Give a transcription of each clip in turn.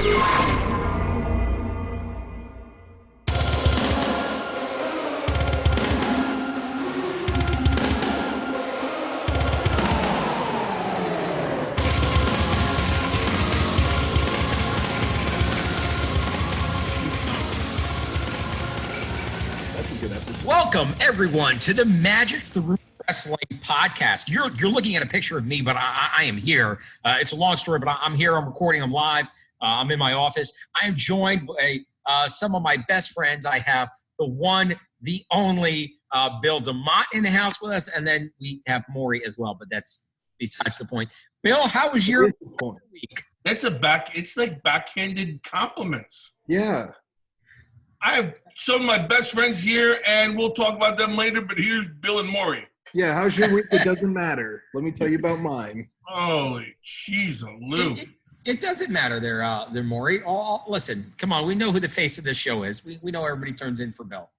Welcome, everyone, to the Magic Through Wrestling podcast. You're looking at a picture of me, but I am here. It's a long story, but I'm here. I'm recording. I'm live. I'm in my office. I am joined by some of my best friends. I have the one, the only Bill DeMott in the house with us, and then we have Maury as well, but that's besides the point. Bill, how was your week? It's like backhanded compliments. Yeah. I have some of my best friends here, and we'll talk about them later, but here's Bill and Maury. Yeah, how's your week? It doesn't matter. Let me tell you about mine. Holy jeez, Lou. It doesn't matter there, Maury. Listen, come on. We know who the face of this show is. We know everybody turns in for Bill.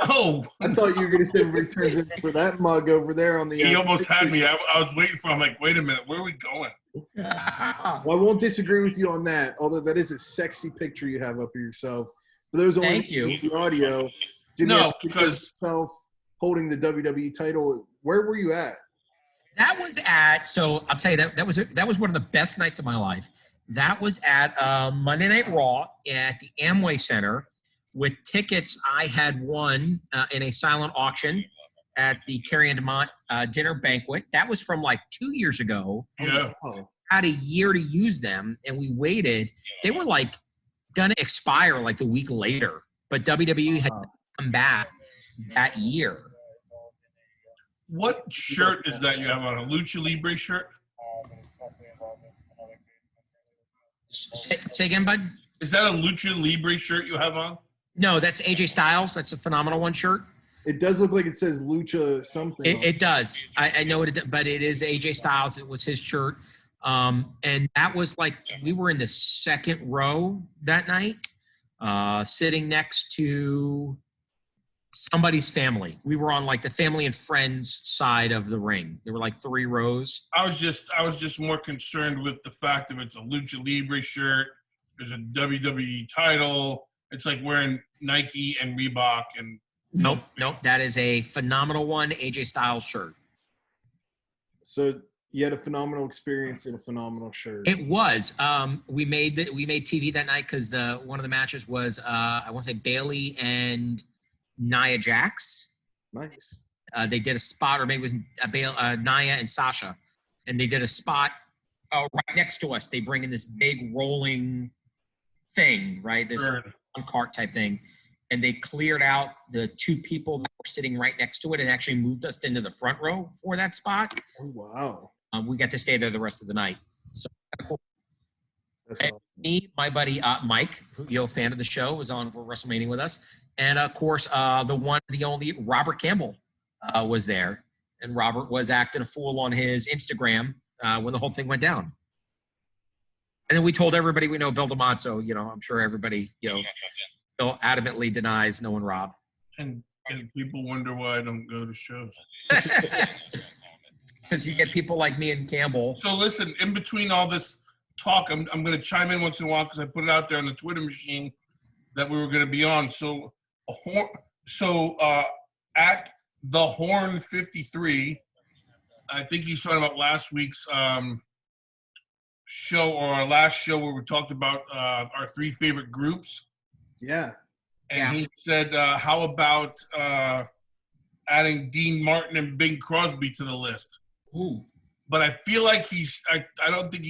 No. I thought you were going to say everybody turns in for that mug over there on the He almost had me. I was waiting for him. I'm like, wait a minute. Where are we going? Well, I won't disagree with you on that, although that is a sexy picture you have up of yourself. For those only the audio, because yourself holding the WWE title. Where were you at? That was at. So I'll tell you that was one of the best nights of my life. That was at Monday Night Raw at the Amway Center with tickets I had won in a silent auction at the Keri and DeMott dinner banquet. That was from like 2 years ago. Yeah. Had a year to use them, and we waited. They were like gonna expire like a week later, but WWE had come back that year. What shirt is that you have on? A Lucha Libre shirt? Say again, bud? Is that a Lucha Libre shirt you have on? No, that's AJ Styles. That's a Phenomenal One shirt. It does look like it says Lucha something. It does. I know it, but it is AJ Styles. It was his shirt. And that was like, we were in the second row that night, sitting next to somebody's family. We were on like the family and friends side of the ring. There were like 3 rows. I was just more concerned with the fact that it's a Lucha Libre shirt. There's a WWE title. It's like wearing Nike and Reebok and. Nope. That is a Phenomenal One AJ Styles shirt. So you had a phenomenal experience in a phenomenal shirt. It was. We made TV that night because one of the matches was I want to say Bailey and Nia Jax. Nice. They did a spot, or maybe it was Nia and Sasha, and they did a spot right next to us. They bring in this big rolling thing, right? This cart type thing, and they cleared out the 2 people that were sitting right next to it and actually moved us into the front row for that spot. Oh, wow. We got to stay there the rest of the night. So That's awesome. Me, my buddy Mike, who, fan of the show, was on for WrestleMania with us. And, of course, the one, the only Robert Campbell was there. And Robert was acting a fool on his Instagram when the whole thing went down. And then we told everybody we know Bill DeMott, so, I'm sure everybody, Bill adamantly denies knowing Rob. And people wonder why I don't go to shows. Because you get people like me and Campbell. So listen, in between all this talk, I'm going to chime in once in a while because I put it out there on the Twitter machine that we were going to be on. So at the Horn 53, I think he's talking about last week's show, or our last show where we talked about our 3 favorite groups. Yeah. And he said, how about adding Dean Martin and Bing Crosby to the list? Ooh. But I feel like I don't think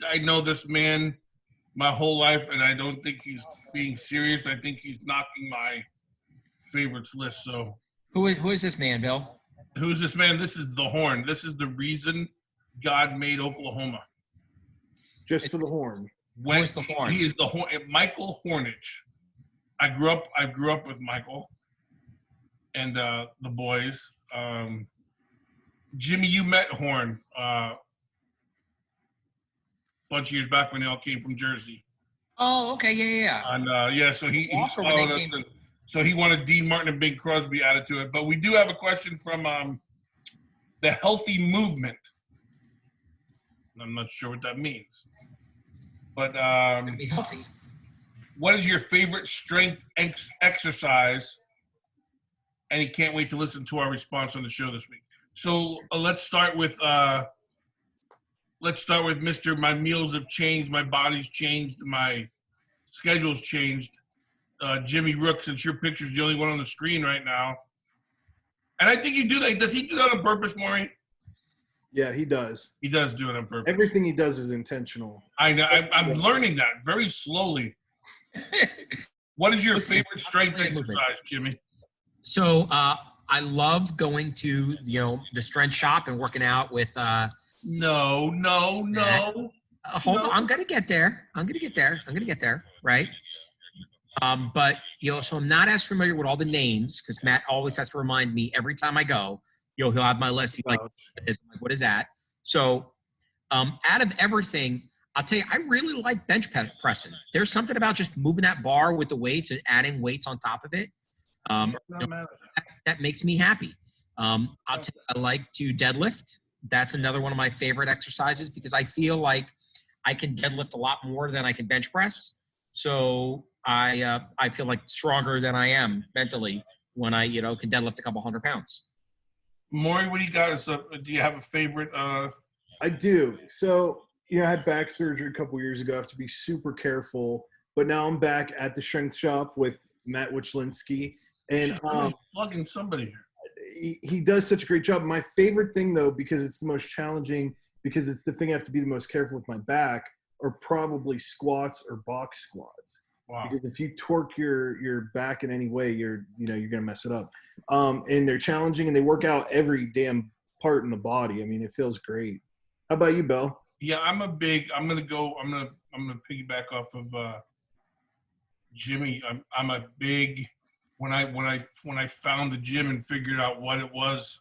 I know this man my whole life, and I don't think he's being serious. I think he's knocking my favorites list. So who is this man, Bill? Who's this man? This is the Horn. This is the reason God made Oklahoma. Just for the Horn. Where's the Horn? He is the Horn. Michael Hornage. I grew up with Michael and the boys. Jimmy, you met Horn a bunch of years back when they all came from Jersey. Oh, okay, yeah. And so he followed us. So he wanted Dean Martin and Bing Crosby added to it. But we do have a question from the Healthy Movement. I'm not sure what that means. But Be healthy. what is your favorite strength exercise? And he can't wait to listen to our response on the show this week. So let's start with Mr. My meals have changed, my body's changed, my schedule's changed. Jimmy Rook, since your picture's the only one on the screen right now. And I think you do that. Does he do that on purpose, Maury? Yeah, he does. He does do it on purpose. Everything he does is intentional. I know. I'm learning that very slowly. What is your favorite strength exercise, Jimmy? So I love going to the strength shop and working out with. No. Hold on, I'm gonna get there. Right. But so I'm not as familiar with all the names because Matt always has to remind me every time I go. He'll have my list. He's like, what is that? So, out of everything, I'll tell you, I really like bench pressing. There's something about just moving that bar with the weights and adding weights on top of it. That makes me happy. I like to deadlift. That's another one of my favorite exercises because I feel like I can deadlift a lot more than I can bench press. So I feel like stronger than I am mentally when I can deadlift a couple 100 pounds. Maury, what do you got? Do you have a favorite? I do. So I had back surgery a couple years ago. I have to be super careful. But now I'm back at the strength shop with Matt Wichlinski. And plugging somebody here. He does such a great job. My favorite thing, though, because it's the most challenging, because it's the thing I have to be the most careful with my back, are probably squats or box squats. Wow. Because if you torque your back in any way, you're gonna mess it up. And they're challenging and they work out every damn part in the body. I mean, it feels great. How about you, Bill? Yeah, I'm gonna piggyback off of Jimmy. I'm a big when I found the gym and figured out what it was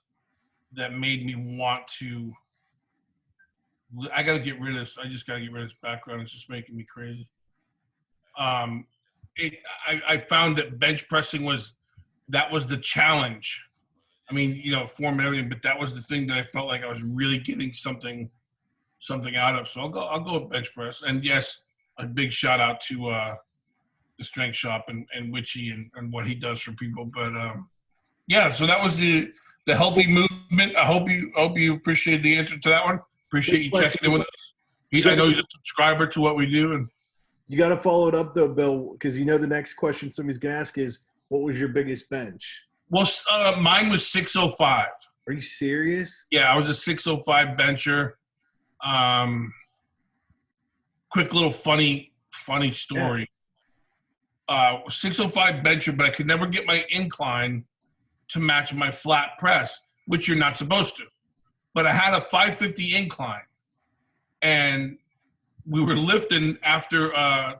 that made me want to. I gotta get rid of this. I just gotta get rid of this background. It's just making me crazy. I found that bench pressing was the challenge. I mean, 4 million, but that was the thing that I felt like I was really getting something out of. So I'll go with bench press. And yes, a big shout out to the strength shop and Witchy and what he does for people. But yeah, so that was the healthy movement. I hope you appreciate the answer to that one. Appreciate you checking in with us. I know he's a subscriber to what we do. And you got to follow it up, though, Bill, because the next question somebody's going to ask is, what was your biggest bench? Well, mine was 605. Are you serious? Yeah, I was a 605 bencher. Quick little funny story. 605 bencher, but I could never get my incline to match my flat press, which you're not supposed to. But I had a 550 incline, and we were lifting after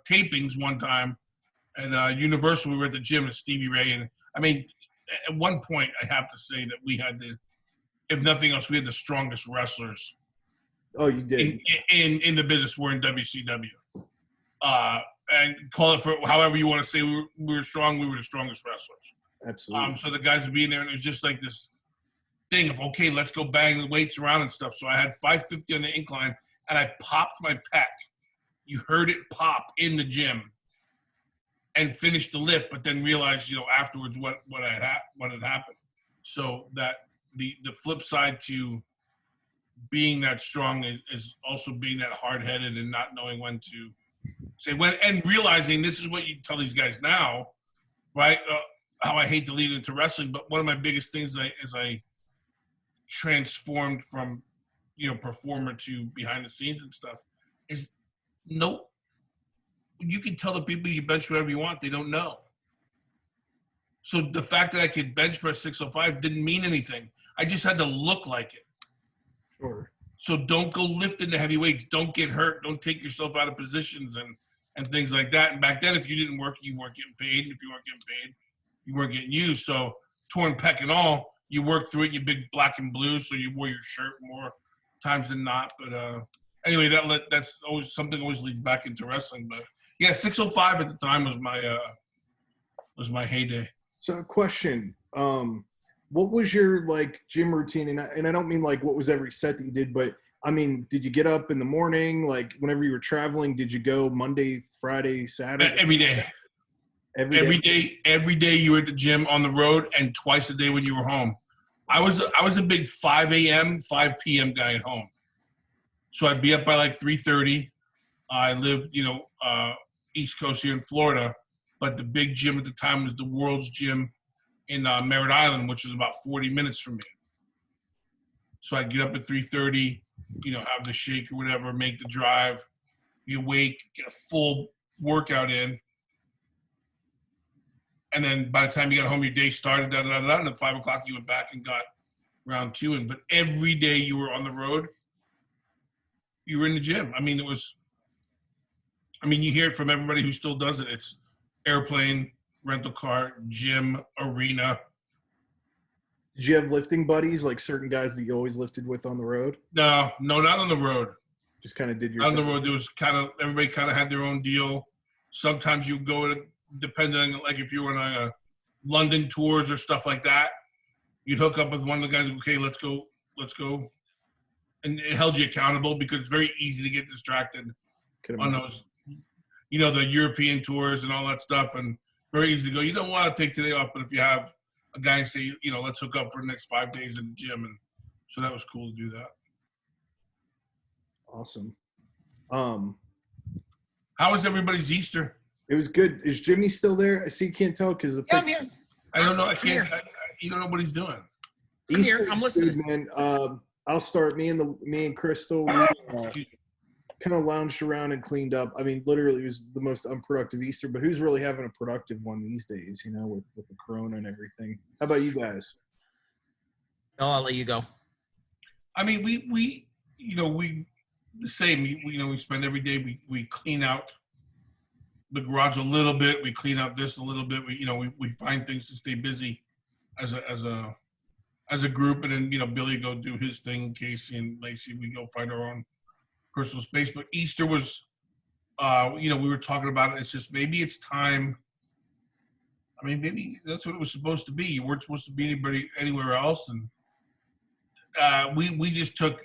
tapings one time at Universal. We were at the gym with Stevie Ray, and I mean, at one point, I have to say that we had if nothing else, we had the strongest wrestlers. Oh, you did. In the business. We're in WCW. And call it for however you want to say. We were strong. We were the strongest wrestlers. Absolutely. So the guys would be in there, and it was just like this thing of, okay, let's go bang the weights around and stuff. So I had 550 on the incline, and I popped my pec. You heard it pop in the gym, and finished the lift, but then realized, afterwards what had happened. So that the flip side to being that strong is also being that hard-headed and not knowing when to say when, and realizing this is what you tell these guys now, right? How I hate to lead into wrestling, but one of my biggest things is I transformed from, performer to behind the scenes and stuff is you can tell the people you bench whatever you want, they don't know. So the fact that I could bench press 605 didn't mean anything. I just had to look like it. Sure. So don't go lifting the heavy weights. Don't get hurt. Don't take yourself out of positions and things like that. And back then, if you didn't work, you weren't getting paid. And if you weren't getting paid, you weren't getting used. So torn pec and all, you worked through it. You big black and blue, so you wore your shirt more times than not. But anyway, that's always something always leads back into wrestling. But yeah, 605 at the time was my heyday. So question, what was your gym routine? And I don't mean what was every set that you did, but I mean, did you get up in the morning? Like whenever you were traveling, did you go Monday, Friday, Saturday? Every day. Every day. Every day you were at the gym on the road, and twice a day when you were home. I was a big 5 a.m., 5 p.m. guy at home. So I'd be up by like 3:30. I lived, East Coast here in Florida, but the big gym at the time was the World's Gym in Merritt Island, which was about 40 minutes from me. So I'd get up at 3:30, have the shake or whatever, make the drive, be awake, get a full workout in. And then by the time you got home, your day started, and at 5 o'clock you went back and got round 2 in. But every day you were on the road, you were in the gym. I mean, you hear it from everybody who still does it. It's airplane, rental car, gym, arena. Did you have lifting buddies, like certain guys that you always lifted with on the road? No, not on the road. Just kind of did your on the thing. road. There was everybody kind of had their own deal. Sometimes you go to, depending on like if you were on London tours or stuff like that, you'd hook up with one of the guys. Okay, let's go, and it held you accountable because it's very easy to get distracted on those, the European tours and all that stuff, and very easy to go. You don't want to take today off, but if you have a guy and say, let's hook up for the next 5 days in the gym, and so that was cool to do that. Awesome. How was everybody's Easter? It was good. Is Jimmy still there? I see you can't tell because the I'm here. I don't know. I can't. You don't know what he's doing. I'm here. I'm listening. Good, man. I'll start. Me and Crystal kind of lounged around and cleaned up. I mean, literally, it was the most unproductive Easter. But who's really having a productive one these days? With the corona and everything. How about you guys? No, I'll let you go. I mean, we the same. We spend every day. We clean out the garage a little bit. We clean out this a little bit. We find things to stay busy as a group, and then Billy go do his thing. Casey and Lacey, we go find our own personal space. But Easter was, we were talking about it. It's just maybe it's time. I mean, maybe that's what it was supposed to be. You weren't supposed to be anywhere else, and we just took,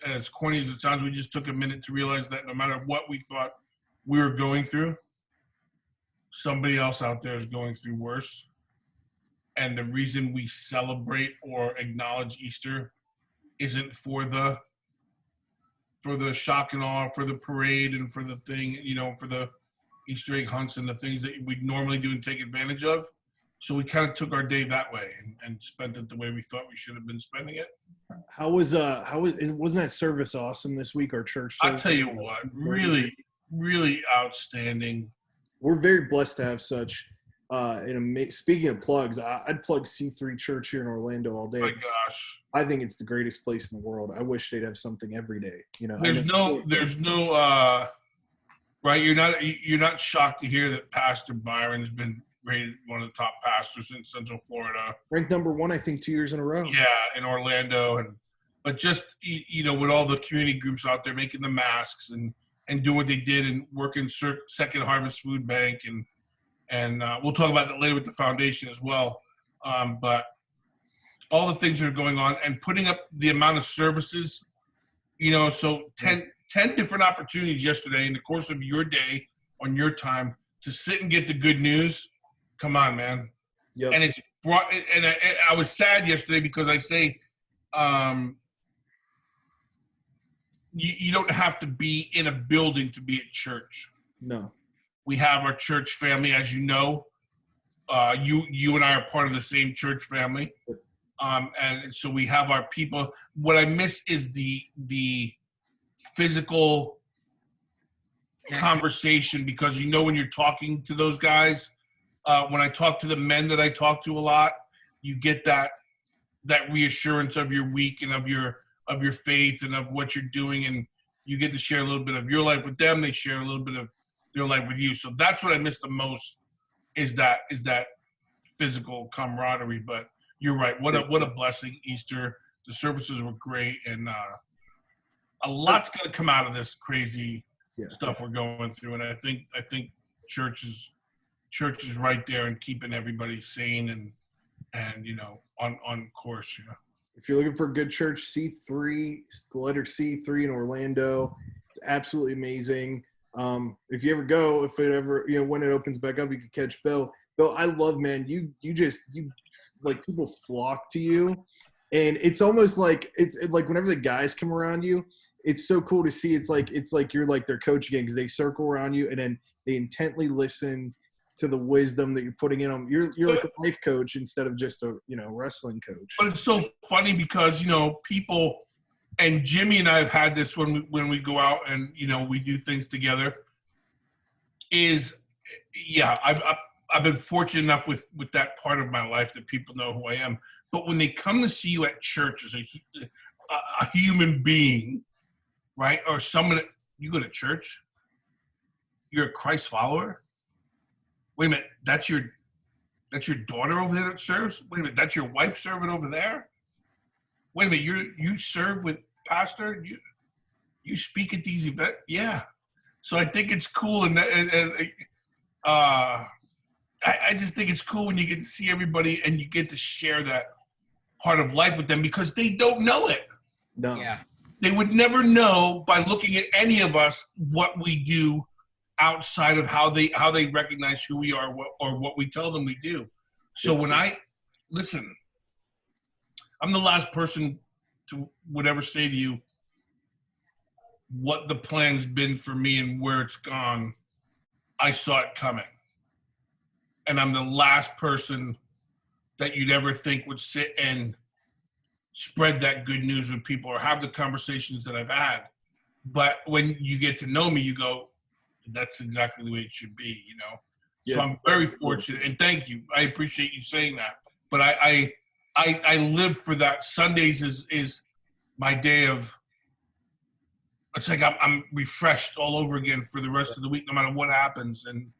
as corny as it sounds, we just took a minute to realize that no matter what we thought we were going through, somebody else out there is going through worse. And the reason we celebrate or acknowledge Easter isn't for the shock and awe, for the parade and for the thing, for the Easter egg hunts and the things that we normally do and take advantage of. So we kind of took our day that way and spent it the way we thought we should have been spending it. Wasn't that service awesome this week? Our church service? I'll tell you what, really, really outstanding. We're very blessed to have such. Speaking of plugs, I'd plug C3 Church here in Orlando all day. Oh my gosh, I think it's the greatest place in the world. I wish they'd have something every day. There's no. Right, you're not shocked to hear that Pastor Byron's been rated one of the top pastors in Central Florida. Ranked number 1, I think, 2 years in a row. Yeah, in Orlando, but just with all the community groups out there making the masks and doing what they did and working Second Harvest Food Bank and we'll talk about that later with the foundation as well. But all the things that are going on and putting up the amount of services, so 10 different opportunities yesterday in the course of your day on your time to sit and get the good news. Come on, man. Yep. And it's brought, and I was sad yesterday because I say, you don't have to be in a building to be at church. No. We have our church family, as you know. You and I are part of the same church family. And so we have our people. What I miss is the physical conversation, because when you're talking to those guys, when I talk to the men that I talk to a lot, you get that reassurance of your week and of your faith and of what you're doing, and you get to share a little bit of your life with them. They share a little bit of their life with you. So that's what I miss the most is that physical camaraderie. But you're right. What a blessing, Easter. The services were great, and a lot's going to come out of this crazy stuff we're going through. And I think church is right there and keeping everybody sane and on course. If you're looking for a good church, C3, the letter C3 in Orlando, it's absolutely amazing. If you ever go, if it ever, when it opens back up, you can catch Bill. Bill, I love, man, you like, people flock to you, and it's almost like, it's like whenever the guys come around you, it's so cool to see. It's like you're like their coach again, because they circle around you and then they intently listen to the wisdom that you're putting in them. You're like a life coach instead of just a wrestling coach. But it's so funny because people, and Jimmy and I have had this when we go out and we do things together. I've been fortunate enough with that part of my life that people know who I am. But when they come to see you at church as a human being, right, or someone, you go to church, you're a Christ follower. Wait a minute, that's your daughter over there that serves? Wait a minute, that's your wife serving over there? Wait a minute, you serve with pastor? You speak at these events? Yeah. So I think it's cool, and I just think it's cool when you get to see everybody and you get to share that part of life with them, because they don't know it. No. Yeah. They would never know by looking at any of us what we do outside of how they recognize who we are, or what we tell them we do. So when listen, I'm the last person to would ever say to you what the plan's been for me and where it's gone. I saw it coming. And I'm the last person that you'd ever think would sit and spread that good news with people or have the conversations that I've had. But when you get to know me, you go, that's exactly the way it should be, Yeah. So I'm very fortunate, and thank you. I appreciate you saying that. But I live for that. Sundays is my day of. It's like I'm refreshed all over again for the rest of the week, no matter what happens, and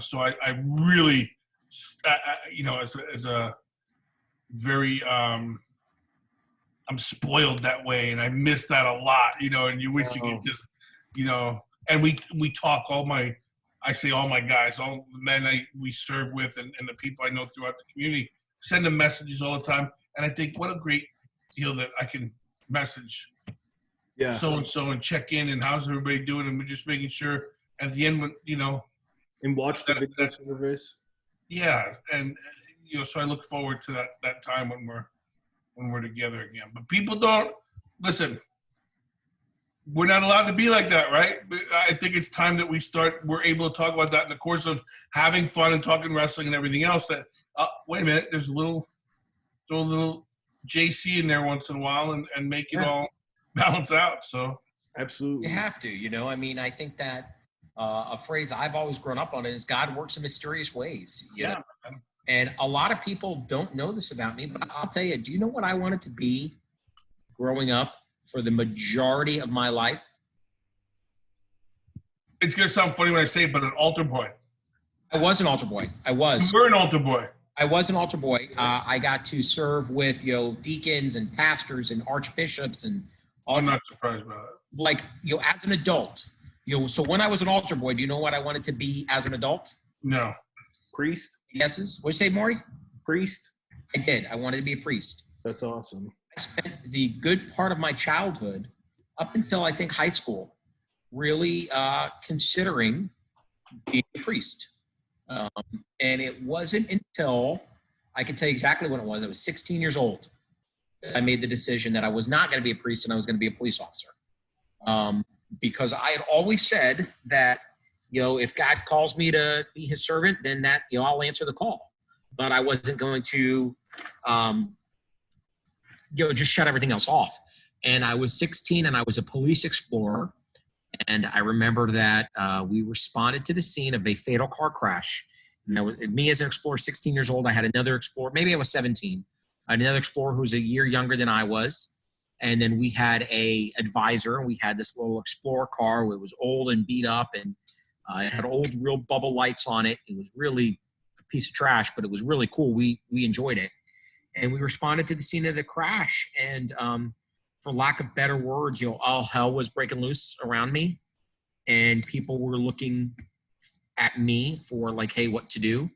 so I really, as a very I'm spoiled that way, and I miss that a lot, and you wish you could just, and we talk, all my guys, all the men we serve with, and the people I know throughout the community, send them messages all the time, and I think what a great deal that I can message so-and-so and check in, and how's everybody doing, and we're just making sure at the end when, and watch the video service. Yeah, and so I look forward to that time when we're together again. But people don't listen. We're not allowed to be like that, right? I think it's time that we're able to talk about that in the course of having fun and talking wrestling and everything else. That wait a minute, there's a little JC in there once in a while, and make it all balance out. So absolutely, you have to. I think that a phrase I've always grown up on is God works in mysterious ways. You know? And a lot of people don't know this about me, but I'll tell you, do you know what I wanted to be growing up for the majority of my life? It's going to sound funny when I say it, but an altar boy. I was an altar boy. I was. You were an altar boy. I was an altar boy. I got to serve with, deacons and pastors and archbishops and all. I'm not surprised about that. Like, as an adult, so when I was an altar boy, do you know what I wanted to be as an adult? No. Priest? Yeses. What'd you say, Maury? Priest? I did. I wanted to be a priest. That's awesome. I spent the good part of my childhood, up until I think high school, really considering being a priest. And it wasn't until, I can tell you exactly when it was, I was 16 years old, that I made the decision that I was not going to be a priest and I was going to be a police officer. Because I had always said that, if God calls me to be his servant, then that, I'll answer the call. But I wasn't going to, just shut everything else off. And I was 16 and I was a police explorer. And I remember that we responded to the scene of a fatal car crash. And me as an explorer, 16 years old, I had another explorer, maybe I was 17, another explorer who was a year younger than I was. And then we had a advisor, and we had this little explorer car. It was old and beat up, and it had old real bubble lights on it. It was really a piece of trash, but it was really cool. We enjoyed it. And we responded to the scene of the crash. And for lack of better words, all hell was breaking loose around me. And people were looking at me for like, hey, what to do.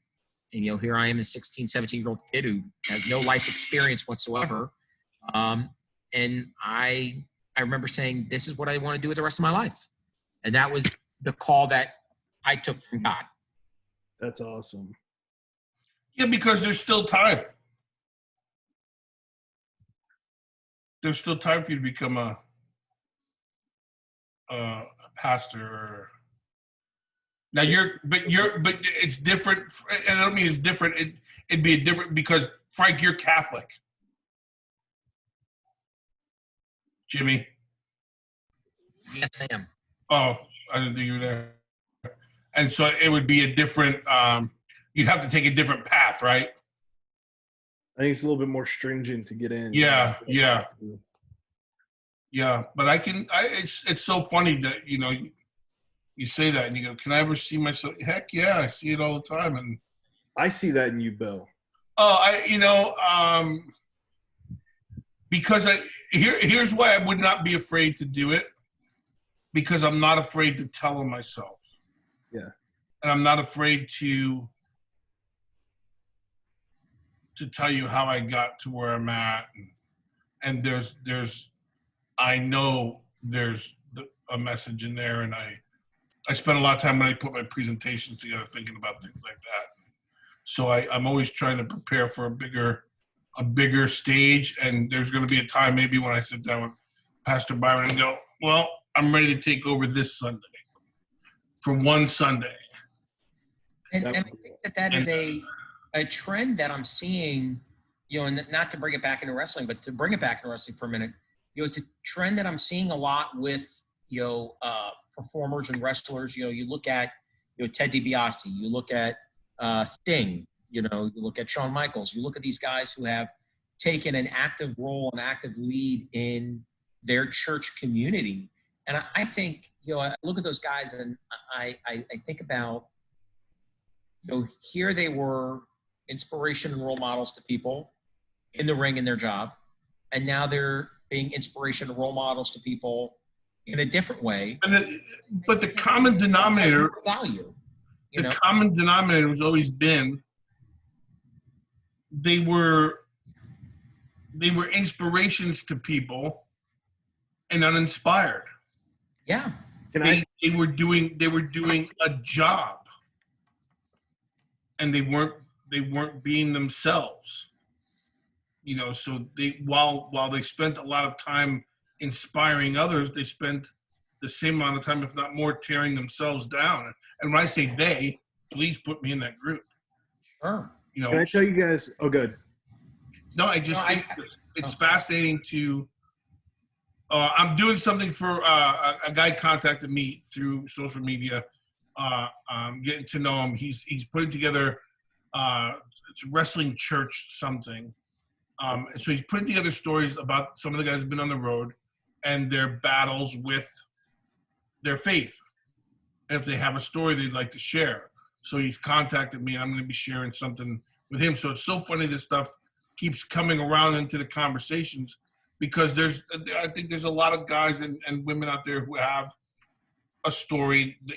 And, here I am, a 16, 17-year-old kid who has no life experience whatsoever. And I remember saying, this is what I want to do with the rest of my life. And that was the call that I took from God. That's awesome. Yeah, because there's still time. There's still time for you to become a pastor. Now but it's different. And I don't mean it's different. It'd be a different because Frank, you're Catholic. Jimmy. Yes, I am. Oh, I didn't think you were there. And so it would be a different. You'd have to take a different path, right? I think it's a little bit more stringent to get in. Yeah. But it's so funny that you say that and you go, can I ever see myself? Heck yeah, I see it all the time. And I see that in you, Bill. Because here's why I would not be afraid to do it, because I'm not afraid to tell them myself. Yeah. And I'm not afraid to tell you how I got to where I'm at. And I know there's a message in there, and I spend a lot of time when I put my presentations together thinking about things like that. So I'm always trying to prepare for a bigger stage, and there's going to be a time maybe when I sit down with Pastor Byron and go, well, I'm ready to take over this Sunday for one Sunday. And I think that is a trend that I'm seeing, and not to bring it back into wrestling, but to bring it back into wrestling for a minute, it's a trend that I'm seeing a lot with, performers and wrestlers. You look at, Ted DiBiase, you look at Sting, you look at Shawn Michaels, you look at these guys who have taken an active role, an active lead in their church community. And I think, I look at those guys and I think about, here they were inspiration and role models to people in the ring in their job. And now they're being inspiration and role models to people in a different way. But the common denominator, value, common denominator has always been they were inspirations to people and uninspired. Yeah. They were doing a job, and they weren't being themselves. So while they spent a lot of time inspiring others, they spent the same amount of time, if not more, tearing themselves down. And when I say they, please put me in that group. Sure. Can I tell you guys? Oh, good. No, I just think it's fascinating to. I'm doing something for a guy contacted me through social media. Getting to know him. He's putting together it's wrestling church something. So he's putting together stories about some of the guys who've been on the road and their battles with their faith, and if they have a story they'd like to share. So he's contacted me, and I'm going to be sharing something with him. So it's so funny this stuff keeps coming around into the conversations, because I think there's a lot of guys and women out there who have a story that,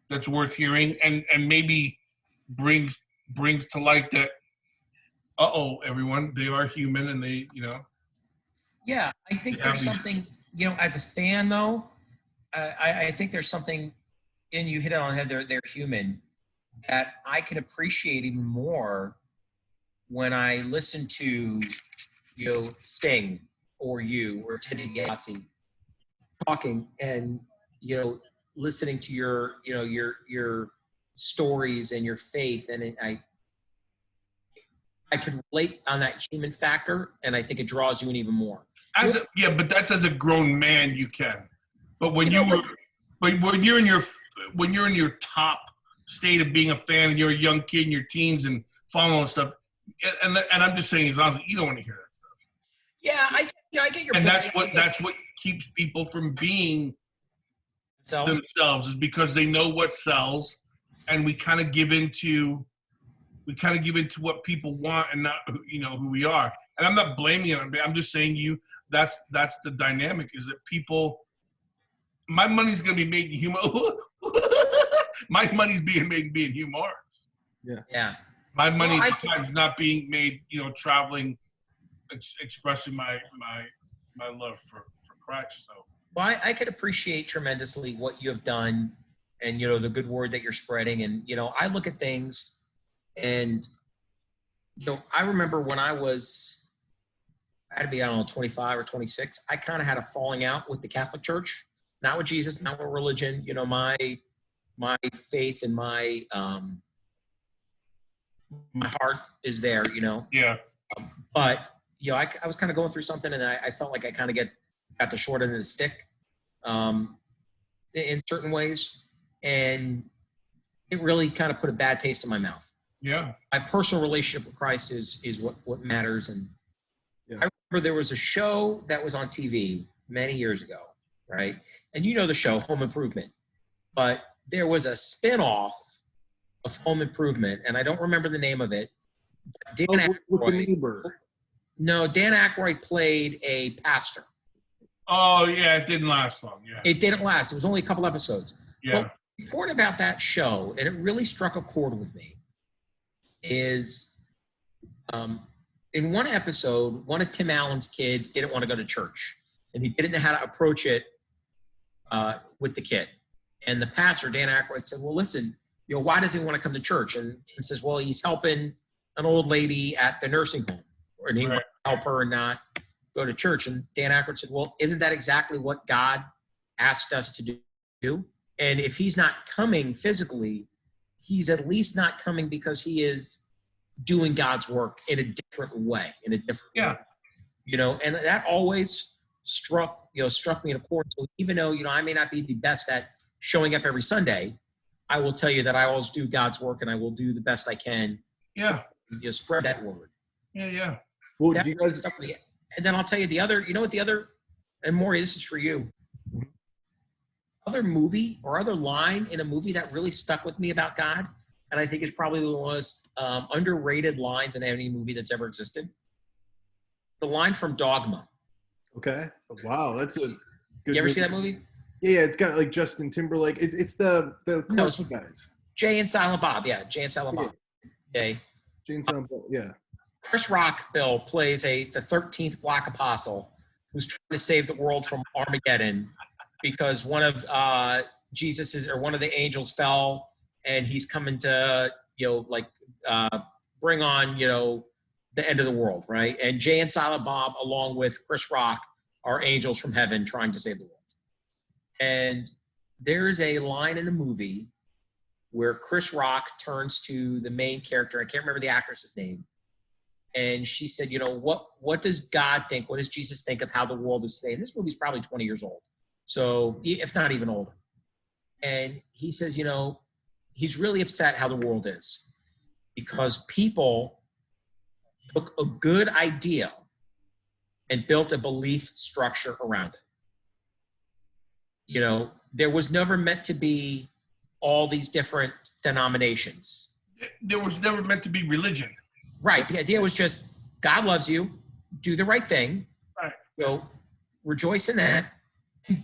that's worth hearing, and maybe brings to light that, everyone, they are human, and they, Yeah, I think there's something, as a fan though, I think there's something, and you hit it on the head, they're human, that I can appreciate even more when I listen to, Sting or you or Ted DiBiase talking, and, listening to your stories and your faith, and I could relate on that human factor, and I think it draws you in even more. But that's as a grown man you can. But when when you're in your top state of being a fan, and you're a young kid in your teens and following stuff, and I'm just saying, as long as you don't want to hear that stuff. Yeah, I get your and point. that's what keeps people from being themselves, is because they know what sells, and we kind of give into what people want, and not who we are. And I'm not blaming it. I'm just saying that's the dynamic, is that people, my money's going to be made in humor. My money's being made being humorous. Yeah. My money Well, sometimes not being made, traveling, expressing my love for Christ. So. Well, I could appreciate tremendously what you have done and, the good word that you're spreading. And, I look at things and, I remember when I had to be, I don't know, 25 or 26, I kind of had a falling out with the Catholic Church, not with Jesus, not with religion. My faith and my heart is there, Yeah. But, I was kind of going through something and I felt like I kind of got the short end of the stick in certain ways. And it really kind of put a bad taste in my mouth. Yeah. My personal relationship with Christ is what matters. And I remember there was a show that was on TV many years ago, right? And the show, Home Improvement. But there was a spinoff of Home Improvement, and I don't remember the name of it. With the neighbor. No, Dan Aykroyd played a pastor. Oh, yeah, it didn't last long, yeah. It didn't last. It was only a couple episodes. Yeah. But the report about that show, and it really struck a chord with me, is in one episode, one of Tim Allen's kids didn't want to go to church, and he didn't know how to approach it with the kid. And the pastor, Dan Aykroyd, said, well, listen, why does he want to come to church? And Tim says, well, he's helping an old lady at the nursing home, and he wants to help her and not go to church. And Dan Aykroyd said, well, isn't that exactly what God asked us to do? And if he's not coming physically, he's at least not coming because he is doing God's work in a different way, way. And that always struck me in a chord. So even though, I may not be the best at showing up every Sunday, I will tell you that I always do God's work and I will do the best I can. Yeah. Spread that word. Yeah. Well, do you guys? And then I'll tell you the other, and Maury, this is for you. Other movie or other line in a movie that really stuck with me about God, and I think is probably the most underrated lines in any movie that's ever existed. The line from Dogma. Okay. Wow, that's a good. You ever see that movie? Yeah, it's got like Justin Timberlake. It's the guys. Jay and Silent Bob. Yeah, Jay and Silent Bob. Jay and Silent Bob. Yeah. Chris Rock, Bill, plays the 13th Black Apostle who's trying to save the world from Armageddon because one of one of the angels fell, and he's coming to bring on the end of the world, right? And Jay and Silent Bob, along with Chris Rock, are angels from heaven trying to save the world. And there's a line in the movie where Chris Rock turns to the main character. I can't remember the actress's name. And she said, what does God think? What does Jesus think of how the world is today? And this movie's probably 20 years old. So if not even older. And he says, he's really upset how the world is because people took a good idea and built a belief structure around it. There was never meant to be all these different denominations. There was never meant to be religion. Right. The idea was just God loves you, do the right thing, right? Rejoice in that,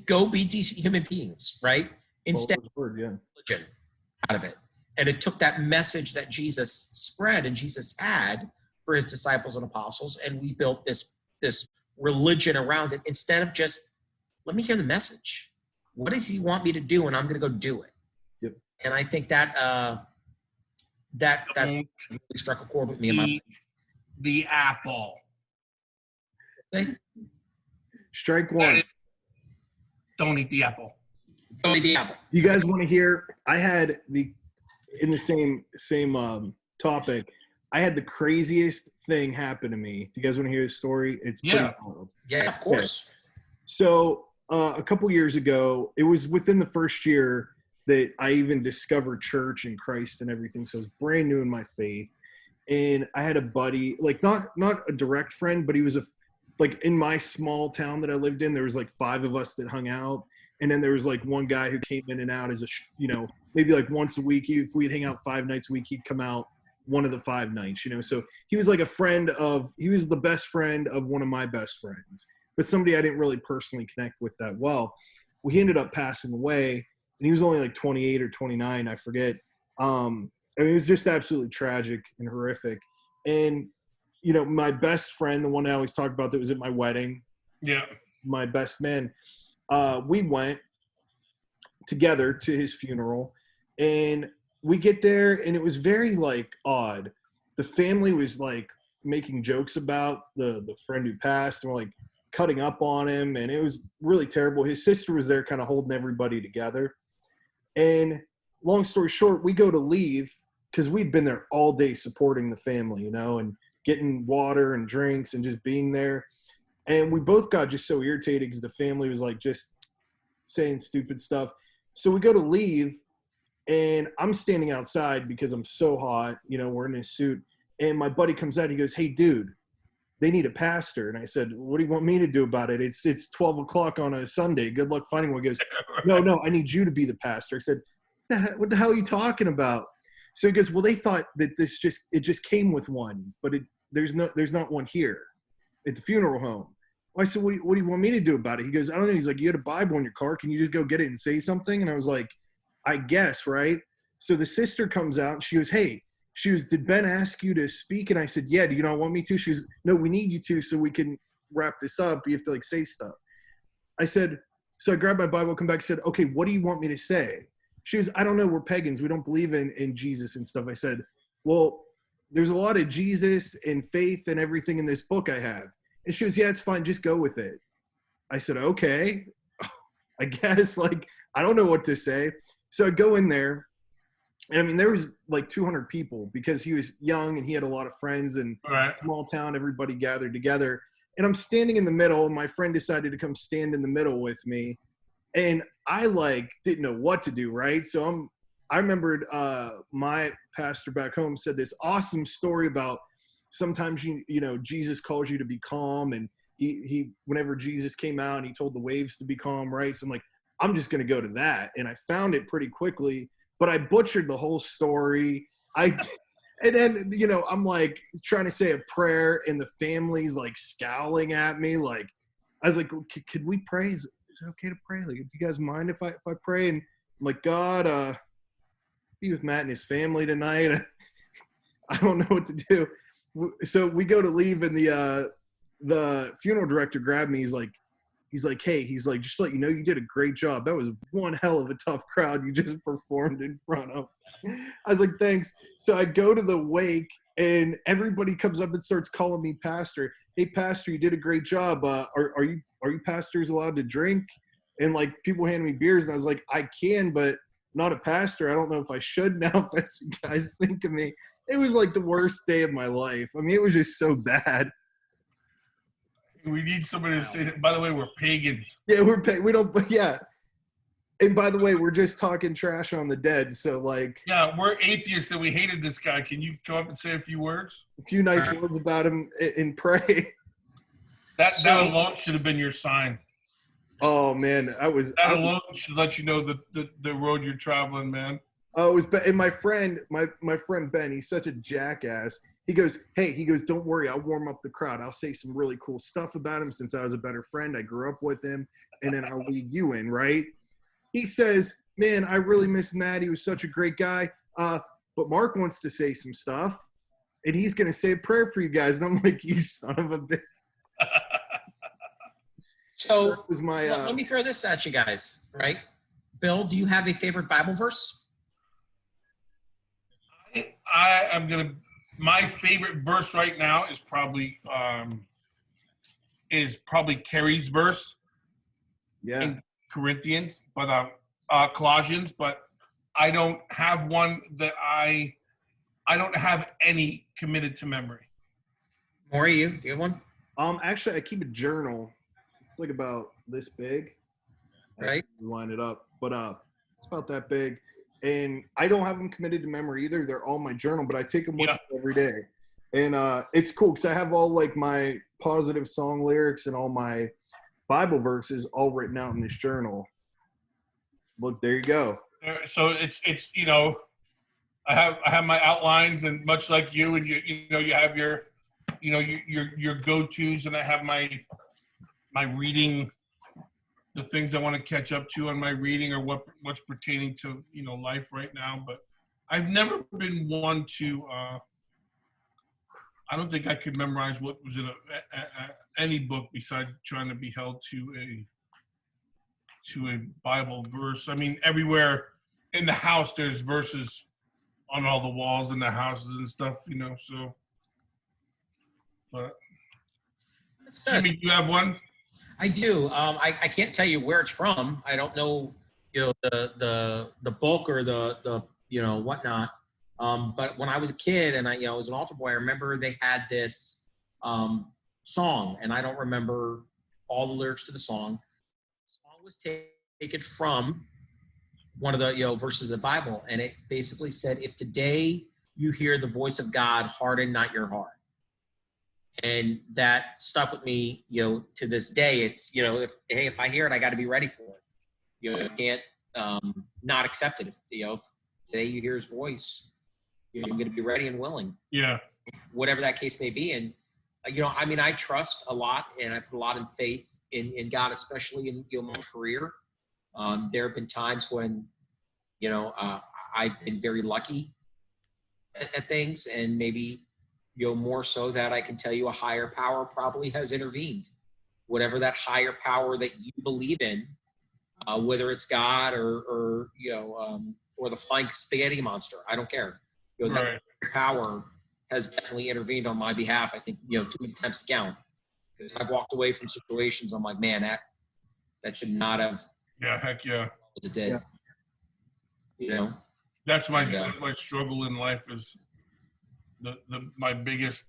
go be decent human beings, right? Instead of religion out of it. And it took that message that Jesus spread and Jesus had for his disciples and apostles, and we built this religion around it instead of just, let me hear the message. What does he want me to do? And I'm going to go do it. Yep. And I think that really struck a chord with me. Eat the apple. Strike one. Don't eat the apple. Don't eat the apple. You guys want to hear? I had in the same topic. I had the craziest thing happen to me. Do you guys want to hear this story? It's pretty wild. Yeah, of course. Okay. So a couple years ago, it was within the first year that I even discovered church and Christ and everything. So it was brand new in my faith. And I had a buddy, like not a direct friend, but he was in my small town that I lived in, there was like 5 of us that hung out. And then there was like one guy who came in and out as maybe like once a week. If we'd hang out 5 nights a week, he'd come out one of the 5 nights, So he was like he was the best friend of one of my best friends, but somebody I didn't really personally connect with that well. He ended up passing away. And he was only like 28 or 29, I forget. I mean, it was just absolutely tragic and horrific. And, you know, my best friend, the one I always talk about that was at my wedding, Yeah. my best man, we went together to his funeral, and we get there, and it was very, like, odd. The family was, like, making jokes about the friend who passed, and we're, like, cutting up on him, and it was really terrible. His sister was there kind of holding everybody together. And long story short, we go to leave because we'd been there all day supporting the family, you know, and getting water and drinks and just being there. And we both got just so irritated because the family was like just saying stupid stuff. So we go to leave, and I'm standing outside because I'm so hot, you know, we're in a suit. And my buddy comes out, he goes, "Hey, dude, they need a pastor." And I said, "What do you want me to do about it? It's 12 o'clock on a Sunday. Good luck finding one." He goes, no, I need you to be the pastor. I said, "What the hell are you talking about?" So he goes, "Well, they thought that it just came with one, but there's not one here at the funeral home." I said, what do you want me to do about it?" He goes, "I don't know." He's like, "You had a Bible in your car. Can you just go get it and say something?" And I was like, "I guess, right?" So the sister comes out, and she goes, "Hey," she goes, "did Ben ask you to speak?" And I said, "Yeah, do you not want me to?" She goes, "No, we need you to so we can wrap this up. You have to, like, say stuff." I said, so I grabbed my Bible, come back, and said, "Okay, what do you want me to say?" She goes, "I don't know. We're pagans. We don't believe in Jesus and stuff." I said, "Well, there's a lot of Jesus and faith and everything in this book I have." And she goes, "Yeah, it's fine. Just go with it." I said, "Okay, I guess, like, I don't know what to say." So I go in there, and I mean, there was like 200 people because he was young and he had a lot of friends, and Right. small town, everybody gathered together. And I'm standing in the middle, and my friend decided to come stand in the middle with me. And I, like, didn't know what to do, right? So I remembered my pastor back home said this awesome story about sometimes you know Jesus calls you to be calm, and he whenever Jesus came out and he told the waves to be calm, right? So I'm like, I'm just gonna go to that, and I found it pretty quickly, but I butchered the whole story. And then, you know, I'm like trying to say a prayer, and the family's like scowling at me. Like, I was like, could we pray? Is it okay to pray? Like, do you guys mind if I pray? And I'm like, God, be with Matt and his family tonight. I don't know what to do. So we go to leave, and the funeral director grabbed me. He's like, "Hey," he's like, "just to let you know, you did a great job. That was one hell of a tough crowd you just performed in front of." I was like, "Thanks." So I go to the wake, and everybody comes up and starts calling me pastor. "Hey, pastor, you did a great job. Are you pastors allowed to drink?" And, like, people handed me beers, and I was like, "I can, but not a pastor. I don't know if I should now, if that's what you guys think of me." It was like the worst day of my life. I mean, it was just so bad. We need somebody to say that. By the way, we're pagans. Yeah, we don't, yeah. And by the way, we're just talking trash on the dead. So, like, Yeah, we're atheists and we hated this guy. Can you come up and say a few words? a few nice words about him and pray. That alone should have been your sign. Oh man, That alone should let you know the road you're traveling, man. Oh, it was, and my friend Ben, he's such a jackass. He goes, "Hey," he goes, "don't worry, I'll warm up the crowd. I'll say some really cool stuff about him since I was a better friend. I grew up with him, and then I'll lead you in, right?" He says, "Man, I really miss Matt. He was such a great guy. But Mark wants to say some stuff, and he's going to say a prayer for you guys." And I'm like, "You son of a bitch." So That was my, let me throw this at you guys, right? Bill, do you have a favorite Bible verse? I am gonna. My favorite verse right now is probably Keri's verse in Corinthians, but Colossians. But I don't have one that I don't have any committed to memory. Maury, do you have one? Actually, I keep a journal. It's like about this big. Right. Line it up, but it's about that big. And I don't have them committed to memory either. They're all my journal, but I take them with me every day. And it's cool because I have all, like, my positive song lyrics and all my Bible verses all written out in this journal. Look, there you go. So it's you know, I have my outlines, and much like you, and you know you have your your go-tos, and I have my reading, the things I want to catch up to on my reading, or what's pertaining to life right now. But I've never been one to. I don't think I could memorize what was in any book besides trying to be held to a Bible verse. I mean, everywhere in the house there's verses on all the walls in the houses and stuff, So, but Jimmy, do you have one? I do. I can't tell you where it's from. I don't know, the book or the whatnot. But when I was a kid and I was an altar boy, I remember they had this song, and I don't remember all the lyrics to the song. The song was taken from one of the verses of the Bible, and it basically said, "If today you hear the voice of God, harden not your heart." And that stuck with me, to this day. It's, if I hear it, I got to be ready for it. I can't not accept it. If today you hear his voice, I'm going to be ready and willing. Yeah. Whatever that case may be. And, I trust a lot, and I put a lot of faith in God, especially in my career. There have been times when, I've been very lucky at things, and maybe, more so that I can tell you a higher power probably has intervened. Whatever that higher power that you believe in, whether it's God or the flying spaghetti monster, I don't care. That power has definitely intervened on my behalf. I think, too many times to count. Because I've walked away from situations, I'm like, man, that should not have. Yeah, heck yeah. As it did. Yeah. That's my struggle in life is my biggest.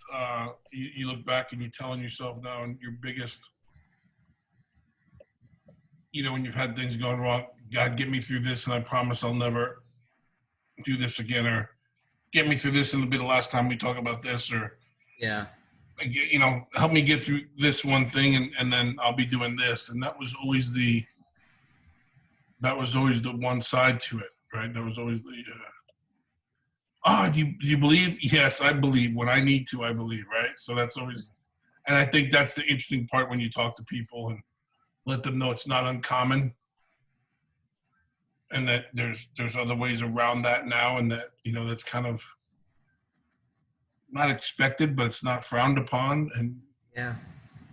You look back and you're telling yourself now, and your biggest. When you've had things going wrong, God, get me through this, and I promise I'll never do this again, or get me through this, and it'll be the last time we talk about this, or help me get through this one thing, and then I'll be doing this. And that was always the one side to it, right? That was always the do you believe? Yes, I believe. When I need to, I believe, right? So that's always, and I think that's the interesting part when you talk to people and let them know it's not uncommon, and that there's other ways around that now, and that that's kind of not expected, but it's not frowned upon, and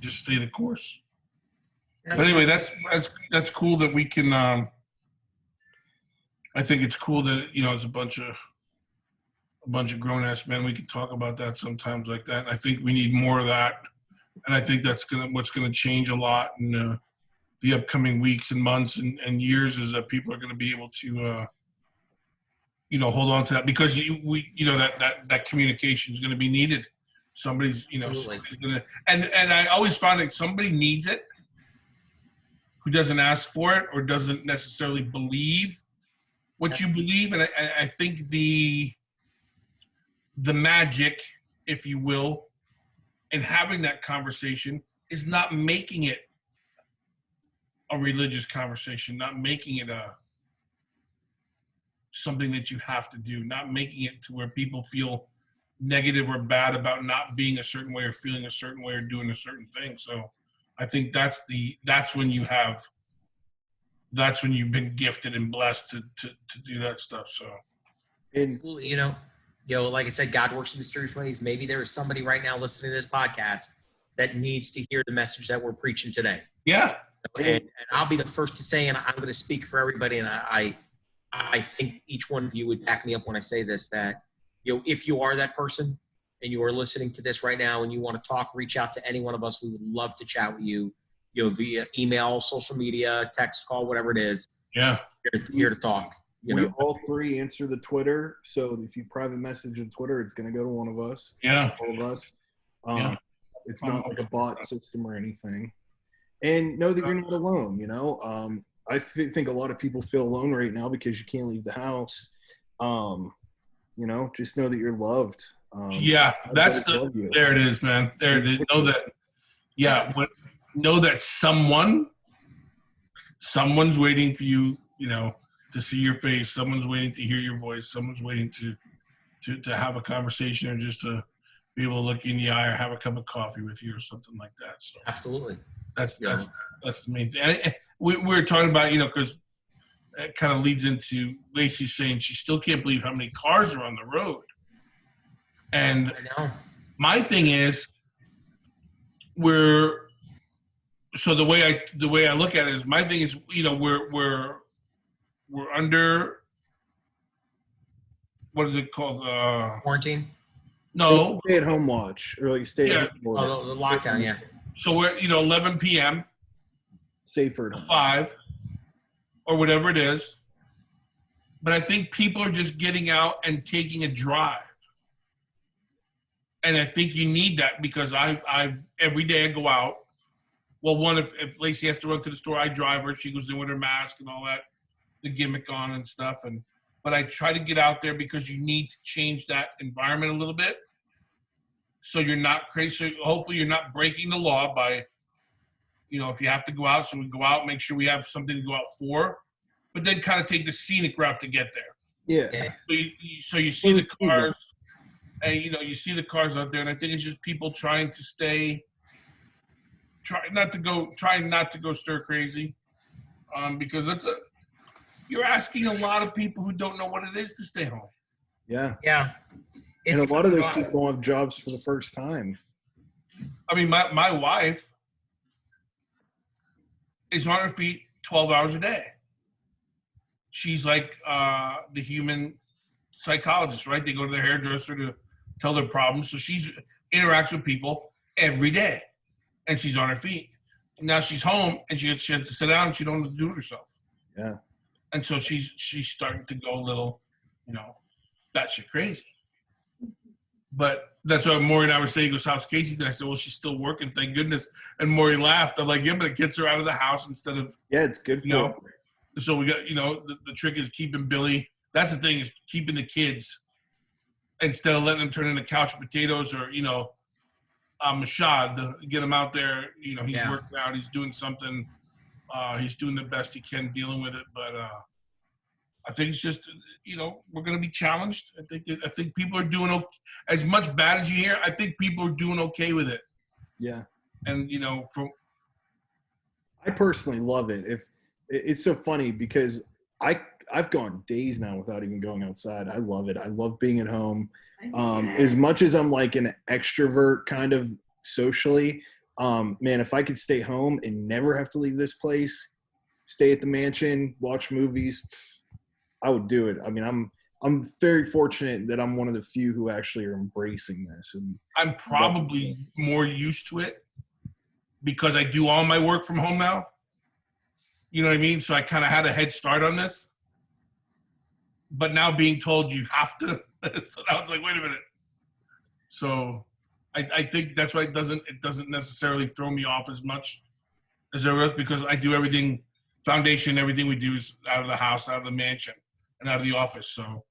just stay the course. But anyway, that's cool that we can. I think it's cool that it's a bunch of grown ass men. We can talk about that sometimes like that. I think we need more of that, and I think that's what's gonna change a lot in the upcoming weeks and months and years, is that people are going to be able to hold on to that, because that communication is going to be needed. Somebody's somebody's gonna, and I always find that somebody needs it who doesn't ask for it or doesn't necessarily believe what you believe. And I think the magic, if you will, in having that conversation is not making it a religious conversation, not making it something that you have to do, not making it to where people feel negative or bad about not being a certain way or feeling a certain way or doing a certain thing. So I think that's when you've been gifted and blessed to do that stuff. So, and like I said, God works in mysterious ways. Maybe there is somebody right now listening to this podcast that needs to hear the message that we're preaching today. Yeah. And I'll be the first to say, and I'm going to speak for everybody, and I think each one of you would back me up when I say this, that if you are that person and you are listening to this right now and you want to talk, reach out to any one of us. We would love to chat with you, via email, social media, text, call, whatever it is. Yeah, here to talk. We all three answer the Twitter, so if you private message on Twitter, it's going to go to one of us. Yeah, all of us. It's not like a bot system or anything. And know that you're not alone. I think a lot of people feel alone right now because you can't leave the house. Just know that you're loved. There it is, man. There it is. Know that. Yeah, know that someone's waiting for you. To see your face. Someone's waiting to hear your voice. Someone's waiting to have a conversation, or just to be able to look you in the eye or have a cup of coffee with you or something like that. So absolutely. That's the main thing. We were talking about, because it kind of leads into Lacey saying she still can't believe how many cars are on the road. And I know. my thing is, so the way I look at it is, my thing is, we're under, what is it called? Quarantine. No. Stay at home watch or like stay at home order. Oh, the lockdown. Yeah. So we're 11 p.m. Safer. to 5 or whatever it is. But I think people are just getting out and taking a drive. And I think you need that, because I've every day I go out. Well, one, if Lacey has to run to the store, I drive her. She goes in with her mask and all that, the gimmick on and stuff. But I try to get out there because you need to change that environment a little bit. So you're not crazy. So hopefully you're not breaking the law by, if you have to go out, so we go out, make sure we have something to go out for, but then kind of take the scenic route to get there. Yeah. So you see the cars, and you see the cars out there, and I think it's just people trying to trying not to go stir crazy, because you're asking a lot of people who don't know what it is to stay home. Yeah. Yeah. And a lot of those people have jobs for the first time. I mean, my wife is on her feet 12 hours a day. She's like the human psychologist, right? They go to their hairdresser to tell their problems. So she interacts with people every day, and she's on her feet. And now she's home, and she has to sit down, and she don't know what to do it herself. Yeah. And so she's starting to go a little, batshit crazy. But that's what Maury and I were saying. He goes, "How's Casey?" And I said, "Well, she's still working, thank goodness." And Maury laughed. I'm like, "Yeah, but it gets her out of the house instead of." Yeah, it's good for her. So we got, the trick is keeping Billy. That's the thing, is keeping the kids instead of letting them turn into couch potatoes or, Mashad, get him out there. He's working out. He's doing something. He's doing the best he can dealing with it. But I think it's just, we're going to be challenged. I think people are doing okay. As much bad as you hear, I think people are doing okay with it. Yeah. And, I personally love it. It's so funny because I've gone days now without even going outside. I love it. I love being at home. As much as I'm like an extrovert kind of socially, man, if I could stay home and never have to leave this place, stay at the mansion, watch movies, I would do it. I mean, I'm very fortunate that I'm one of the few who actually are embracing this. And I'm probably more used to it because I do all my work from home now. You know what I mean? So I kind of had a head start on this. But now being told you have to, so now it's like, wait a minute. So I think that's why it doesn't necessarily throw me off as much as there is, because I do everything, foundation, everything we do is out of the house, out of the mansion, and out of the office. So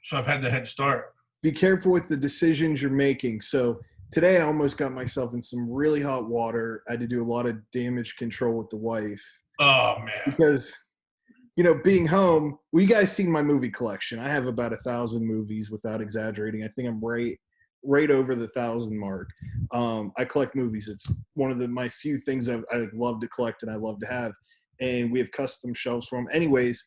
so I've had the head start. Be careful with the decisions you're making. So today I almost got myself in some really hot water. I had to do a lot of damage control with the wife. Oh, man. Because, being home, well, you guys seen my movie collection. I have about 1,000 movies without exaggerating. I think I'm right over the 1,000 mark. I collect movies. It's one of my few things I love to collect and I love to have. And we have custom shelves for them. Anyways,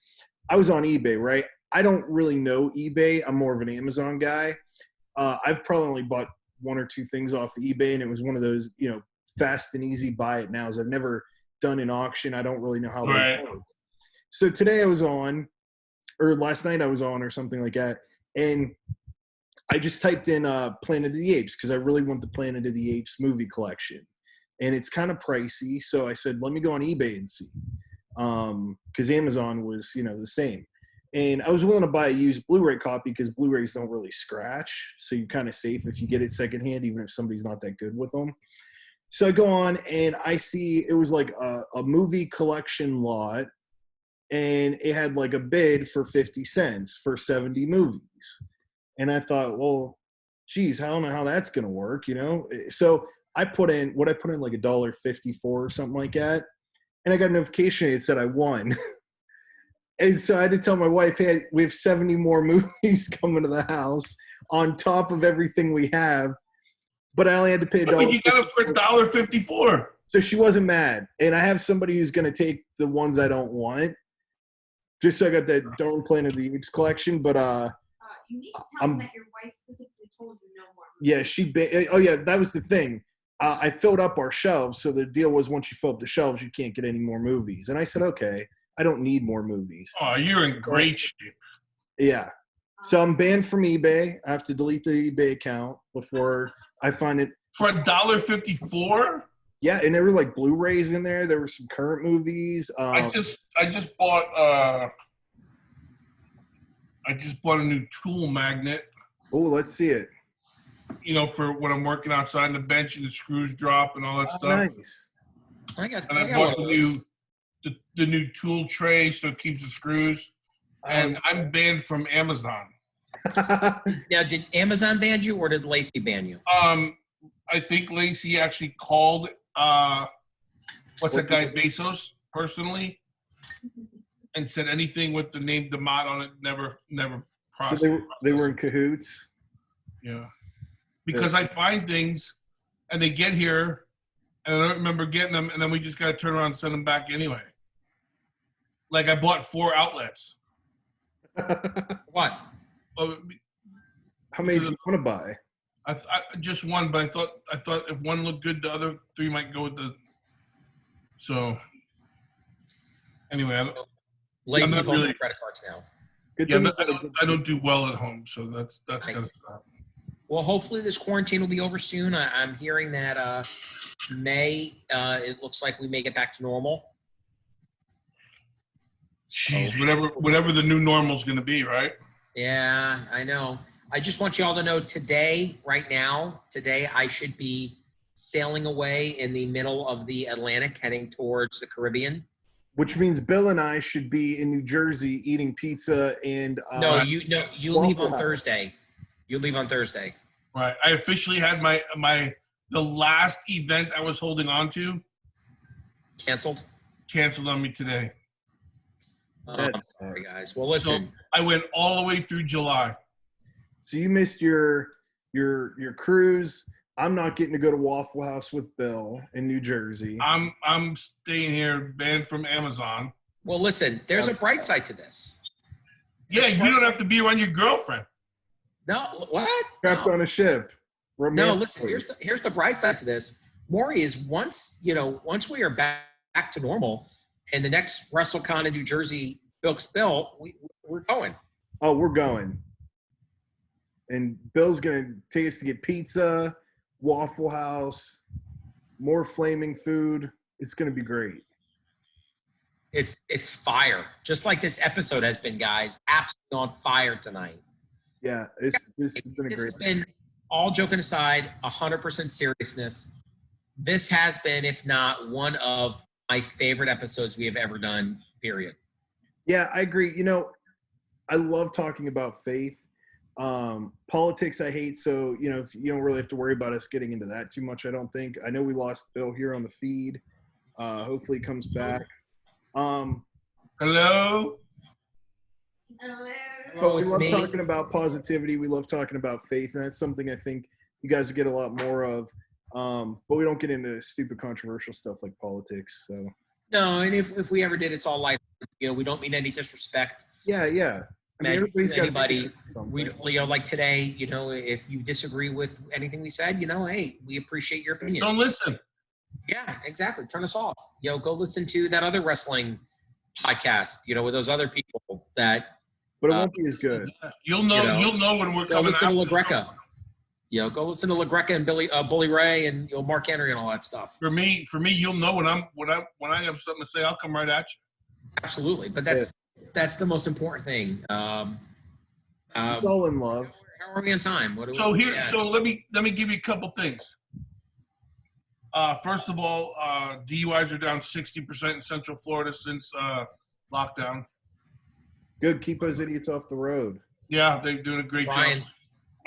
I was on eBay, right? I don't really know eBay. I'm more of an Amazon guy. I've probably only bought one or two things off of eBay, and it was one of those, fast and easy buy it nows. I've never done an auction. I don't really know how they work. So today I was on, or last night I was on, or something like that, and I just typed in Planet of the Apes because I really want the Planet of the Apes movie collection, and it's kind of pricey. So I said, let me go on eBay and see, because Amazon was, the same. And I was willing to buy a used Blu-ray copy because Blu-rays don't really scratch. So you're kind of safe if you get it secondhand, even if somebody's not that good with them. So I go on and I see it was like a movie collection lot, and it had like a bid for 50 cents for 70 movies. And I thought, well, geez, I don't know how that's going to work, So I put in like $1.54 or something like that. And I got a notification. It said I won. And so I had to tell my wife, hey, we have 70 more movies coming to the house on top of everything we have. But I only had to pay $1. You got it for $1.54. So she wasn't mad. And I have somebody who's going to take the ones I don't want. Just so I got that Darn Planet of the Apes collection, but you need to tell them that your wife specifically told you no more. yeah, oh yeah, that was the thing. I filled up our shelves, so the deal was once you fill up the shelves, you can't get any more movies. And I said, okay, I don't need more movies. Oh, you're in great shape. Yeah. So I'm banned from eBay. I have to delete the eBay account before I find it. For $1.54? Yeah, and there were like Blu-rays in there. There were some current movies. I just bought a new tool magnet. Oh, let's see it. You know, for when I'm working outside on the bench and the screws drop and all that stuff. Nice. I got bought the new tool tray so it keeps the screws. And I'm banned from Amazon. Now, did Amazon ban you or did Lacey ban you? I think Lacey actually called what's that guy Bezos personally and said anything with the name DeMott on it never prospered. So they were in cahoots. Yeah, because I find things and they get here and I don't remember getting them, and then we just got to turn around and send them back anyway. Like I bought 4 outlets. What? How many do you want to buy? I just one, but I thought if one looked good, the other 3 might go with the. So anyway, Lacey not holds really- credit cards now. Good yeah, thing I don't do well at home, so that's kind of. Well, hopefully this quarantine will be over soon. I'm hearing that May, it looks like we may get back to normal. Jeez, whatever the new normal is going to be, right? Yeah, I know. I just want you all to know today, I should be sailing away in the middle of the Atlantic, heading towards the Caribbean. Which means Bill and I should be in New Jersey eating pizza and No, you leave on Waffle House. Thursday. You leave on Thursday. Right. I officially had the last event I was holding on to Canceled. canceled on me today. That I'm sorry, sucks. guys. Well, listen. So I went all the way through July. So you missed your cruise. I'm not getting to go to Waffle House with Bill in New Jersey. I'm staying here, banned from Amazon. Well, listen. There's a bright side to this. Yeah, you don't have to be around your girlfriend. No, what? Trapped on a ship. No, Romantically. listen. Here's the bright side to this. Maury is once we are back to normal, and the next WrestleCon in New Jersey, Bilk's Bill, we're going. Oh, we're going. And Bill's gonna take us to get pizza, Waffle House, more flaming food. It's gonna be great. It's fire, just like this episode has been, guys. Absolutely on fire tonight. Yeah, this has been a This great. has been, all joking aside, 100% seriousness. This has been, if not one of my favorite episodes we have ever done, period. Yeah, I agree. You know, I love talking about faith. Politics I hate, so if you don't really have to worry about us getting into that too much, I don't think. I know we lost Bill here on the feed. Hopefully he comes back. Hello? Hello. But we it's love me. talking about positivity. We love talking about faith, and that's something I think you guys get a lot more of. But we don't get into stupid controversial stuff like politics. So No, and if we ever did, it's all light. We don't mean any disrespect. yeah. I mean, Imagine everybody's got anybody. something. We, like today, if you disagree with anything we said, hey, we appreciate your opinion. Don't listen. Yeah, exactly. Turn us off. Go listen to that other wrestling podcast, with those other people that. But it won't be as good. You'll know when we're Go coming listen out. to LaGreca. Go listen to LaGreca and Bully Ray and Mark Henry and all that stuff. For me, you'll know when I have something to say, I'll come right at you. Absolutely, but that's the most important thing. It's all in love. How are we on time? So let me give you a couple things. First of all, DUIs are down 60% in Central Florida since lockdown. Good. Keep those idiots off the road. Yeah, they're doing a great Brian.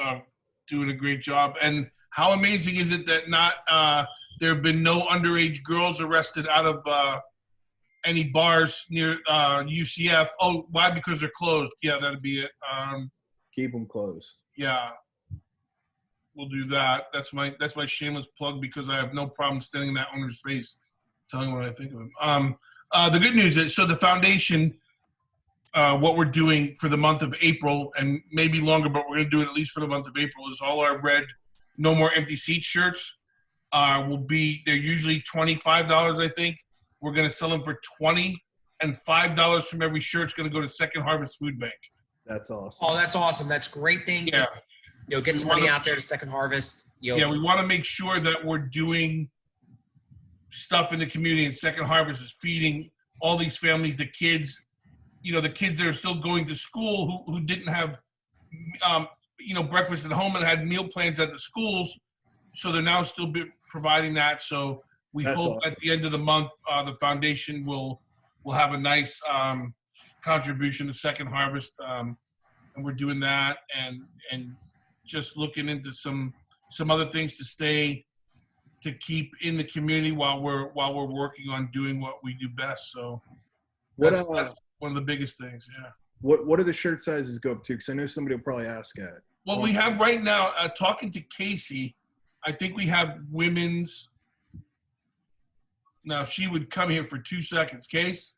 job. Doing a great job. And how amazing is it that there have been no underage girls arrested out of any bars near UCF? Oh, why? Because they're closed. Yeah, that'd be it. Keep them closed. Yeah, we'll do that. That's my shameless plug because I have no problem standing in that owner's face, telling what I think of him. The good news is, so the foundation what we're doing for the month of April, and maybe longer, but we're going to do it at least for the month of April, is all our red No More Empty Seat shirts they're usually $25, I think. We're going to sell them for $20, and $5 from every shirt is going to go to Second Harvest Food Bank. That's awesome. Oh, that's awesome. That's a great thing. Yeah. To, get some money out there to Second Harvest. Yeah, we want to make sure that we're doing stuff in the community, and Second Harvest is feeding all these families, the kids, the kids that are still going to school who didn't have, breakfast at home and had meal plans at the schools. So they're now still providing that. So we hope at the end of the month, the foundation will have a nice contribution to Second Harvest. And we're doing that and just looking into some other things to keep in the community while we're working on doing what we do best. So that's one of the biggest things. Yeah. What do the shirt sizes go up to? Because I know somebody will probably ask at. Well, we have right now, talking to Casey, I think we have women's. Now, if she would come here for 2 seconds, Case.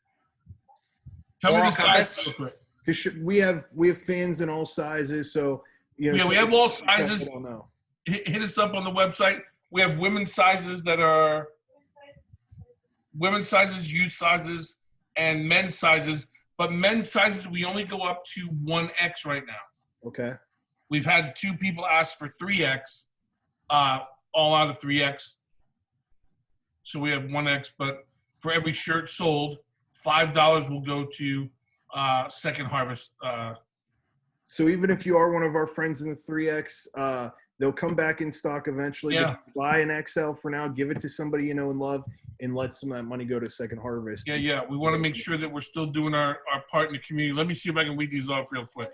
Tell me this size real quick. Because we have fans in all sizes, so Yeah, we have all sizes. I don't know. Hit us up on the website. We have women's sizes that are women's sizes, youth sizes, and men's sizes. But men's sizes, we only go up to 1X right now. Okay. We've had 2 people ask for 3X, all out of 3X. So we have 1X, but for every shirt sold, $5 will go to Second Harvest. So even if you are one of our friends in the 3X, they'll come back in stock eventually. Yeah. Buy an XL for now, give it to somebody you know and love, and let some of that money go to Second Harvest. Yeah. We want to make sure that we're still doing our part in the community. Let me see if I can read these off real quick.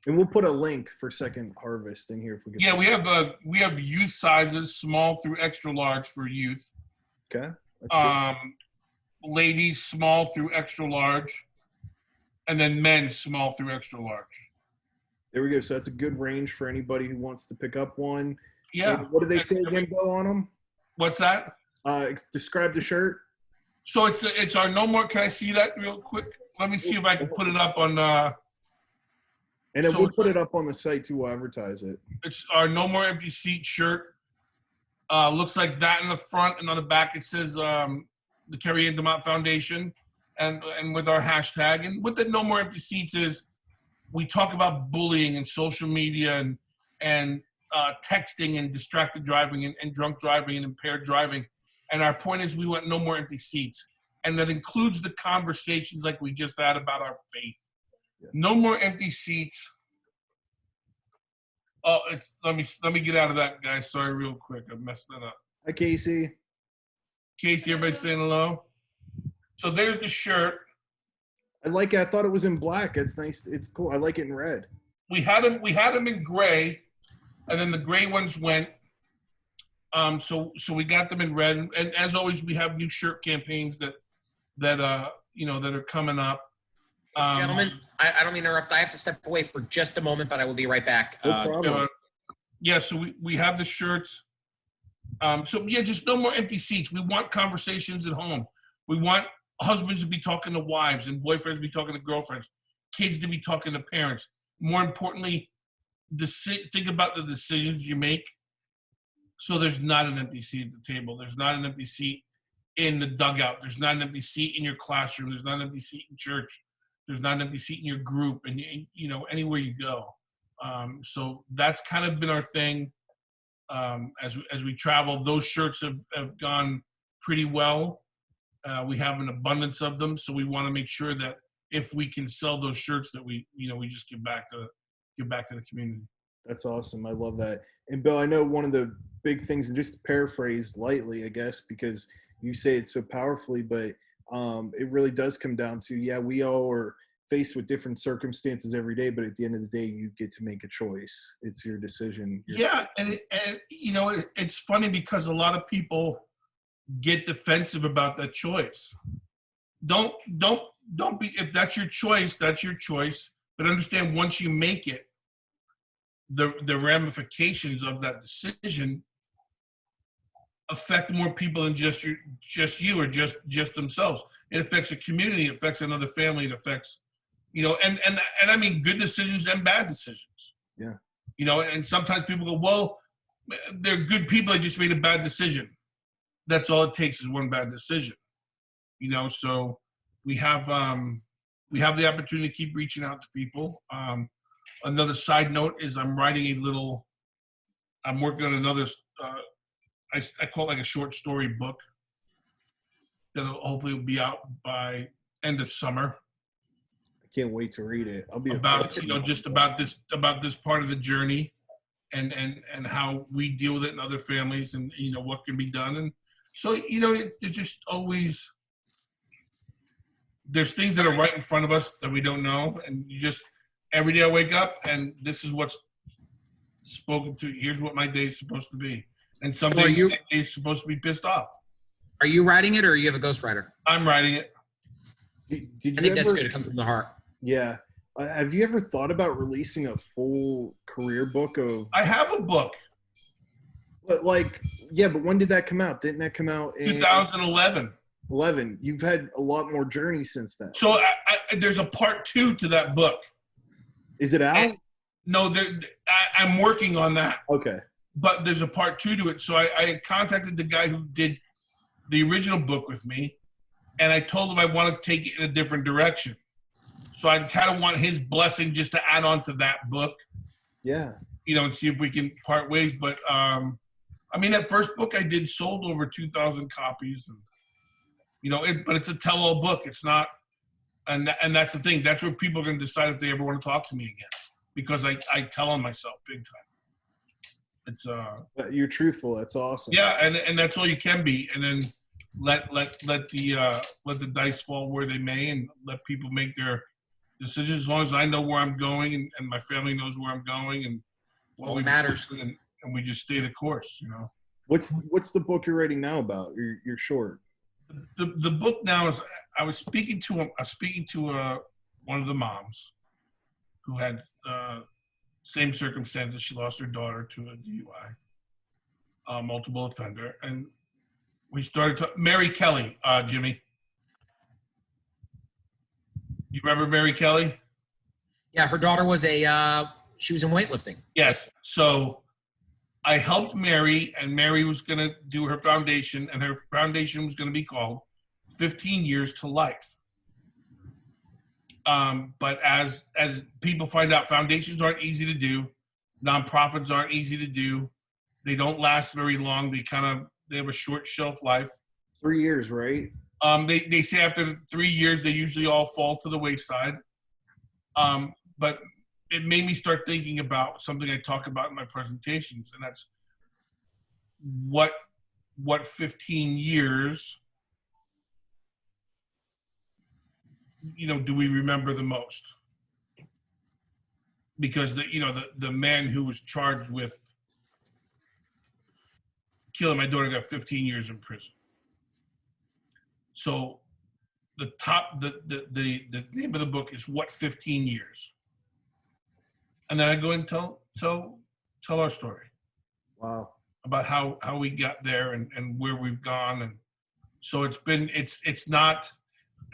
And we'll put a link for Second Harvest in here if we can. Yeah, we have youth sizes, small through extra large for youth. Okay. That's good. Ladies, small through extra large, and then men, small through extra large. There we go. So that's a good range for anybody who wants to pick up one. Yeah. And what do they say again, Bill, on them? What's that? Describe the shirt. So it's our No More. Can I see that real quick? Let me see if I can put it up on. And then we'll put it up on the site too. We'll advertise it. It's our No More Empty Seat shirt. Looks like that in the front, and on the back it says the Keri and DeMott Foundation, and with our hashtag. And what the No More Empty Seats is, we talk about bullying and social media and texting and distracted driving and drunk driving and impaired driving. And our point is we want no more empty seats. And that includes the conversations like we just had about our faith. Yeah. No more empty seats. Oh, let me get out of that, guys. Sorry, real quick. I messed that up. Hi, Casey. Casey, everybody saying hello? So there's the shirt. I like it. I thought it was in black. It's nice. It's cool. I like it in red. We had them in gray, and then the gray ones went. So we got them in red, and as always, we have new shirt campaigns that are coming up. Gentlemen, I don't mean to interrupt. I have to step away for just a moment, but I will be right back. No problem. So we have the shirts. Just no more empty seats. We want conversations at home. We want husbands to be talking to wives and boyfriends to be talking to girlfriends, kids to be talking to parents. More importantly, think about the decisions you make. So there's not an empty seat at the table. There's not an empty seat in the dugout. There's not an empty seat in your classroom. There's not an empty seat in church. There's not an empty seat in your group and anywhere you go. So that's kind of been our thing as we travel. Those shirts have gone pretty well. We have an abundance of them, so we want to make sure that if we can sell those shirts, that we just give back to the community. That's awesome. I love that. And Bill, I know one of the big things, and just to paraphrase lightly, I guess, because you say it so powerfully, but it really does come down to, we all are faced with different circumstances every day, but at the end of the day, you get to make a choice. It's your decision. And it's funny because a lot of people get defensive about that choice. Don't be, if that's your choice, that's your choice. But understand, once you make it, the ramifications of that decision affect more people than just you or just themselves. It affects a community, it affects another family, it affects, and I mean good decisions and bad decisions. Yeah. And sometimes people go, well, they're good people, they just made a bad decision. That's all it takes is one bad decision. So we have the opportunity to keep reaching out to people. Another side note is I'm working on another I call it like a short story book that'll hopefully be out by end of summer. I can't wait to read it. I'll be about just about this part of the journey and how we deal with it in other families and what can be done. And so it's just always there's things that are right in front of us that we don't know, and you just every day I wake up and this is what's spoken to. Here's what my day is supposed to be. And someday is supposed to be pissed off. Are you writing it or you have a ghostwriter? I'm writing it. I think that's good. It comes from the heart. Yeah. Have you ever thought about releasing a full career book of? I have a book. But but when did that come out? Didn't that come out in 2011? 11. You've had a lot more journey since then. So there's a part 2 to that book. Is it out? No, I'm working on that. Okay. But there's a part 2 to it. So I contacted the guy who did the original book with me, and I told him I want to take it in a different direction. So I kind of want his blessing just to add on to that book. Yeah. And see if we can part ways. But, that first book I did sold over 2,000 copies. And, but it's a tell-all book. It's not, and that's the thing. That's where people are going to decide if they ever want to talk to me again. Because I tell on myself big time. It's you're truthful. That's awesome. Yeah, and that's all you can be, and then let the dice fall where they may, and let people make their decisions. As long as I know where I'm going, and my family knows where I'm going, and what matters, and we just stay the course. What's the book you're writing now about? You're short. The book now is I was speaking to one of the moms who had. Same circumstances. She lost her daughter to a DUI, multiple offender. And we started to Mary Kelly, Jimmy. You remember Mary Kelly? Yeah, her daughter was she was in weightlifting. Yes. So I helped Mary, and Mary was going to do her foundation, and her foundation was going to be called 15 Years to Life. But as people find out, foundations aren't easy to do. Nonprofits aren't easy to do. They don't last very long. They have a short shelf life. 3 years, right? They say after 3 years, they usually all fall to the wayside. But it made me start thinking about something I talk about in my presentations, and that's what 15 years do we remember the most? Because the man who was charged with killing my daughter got 15 years in prison. So the name of the book is What 15 Years? And then I go and tell our story. Wow. About how we got there and where we've gone. And so it's not,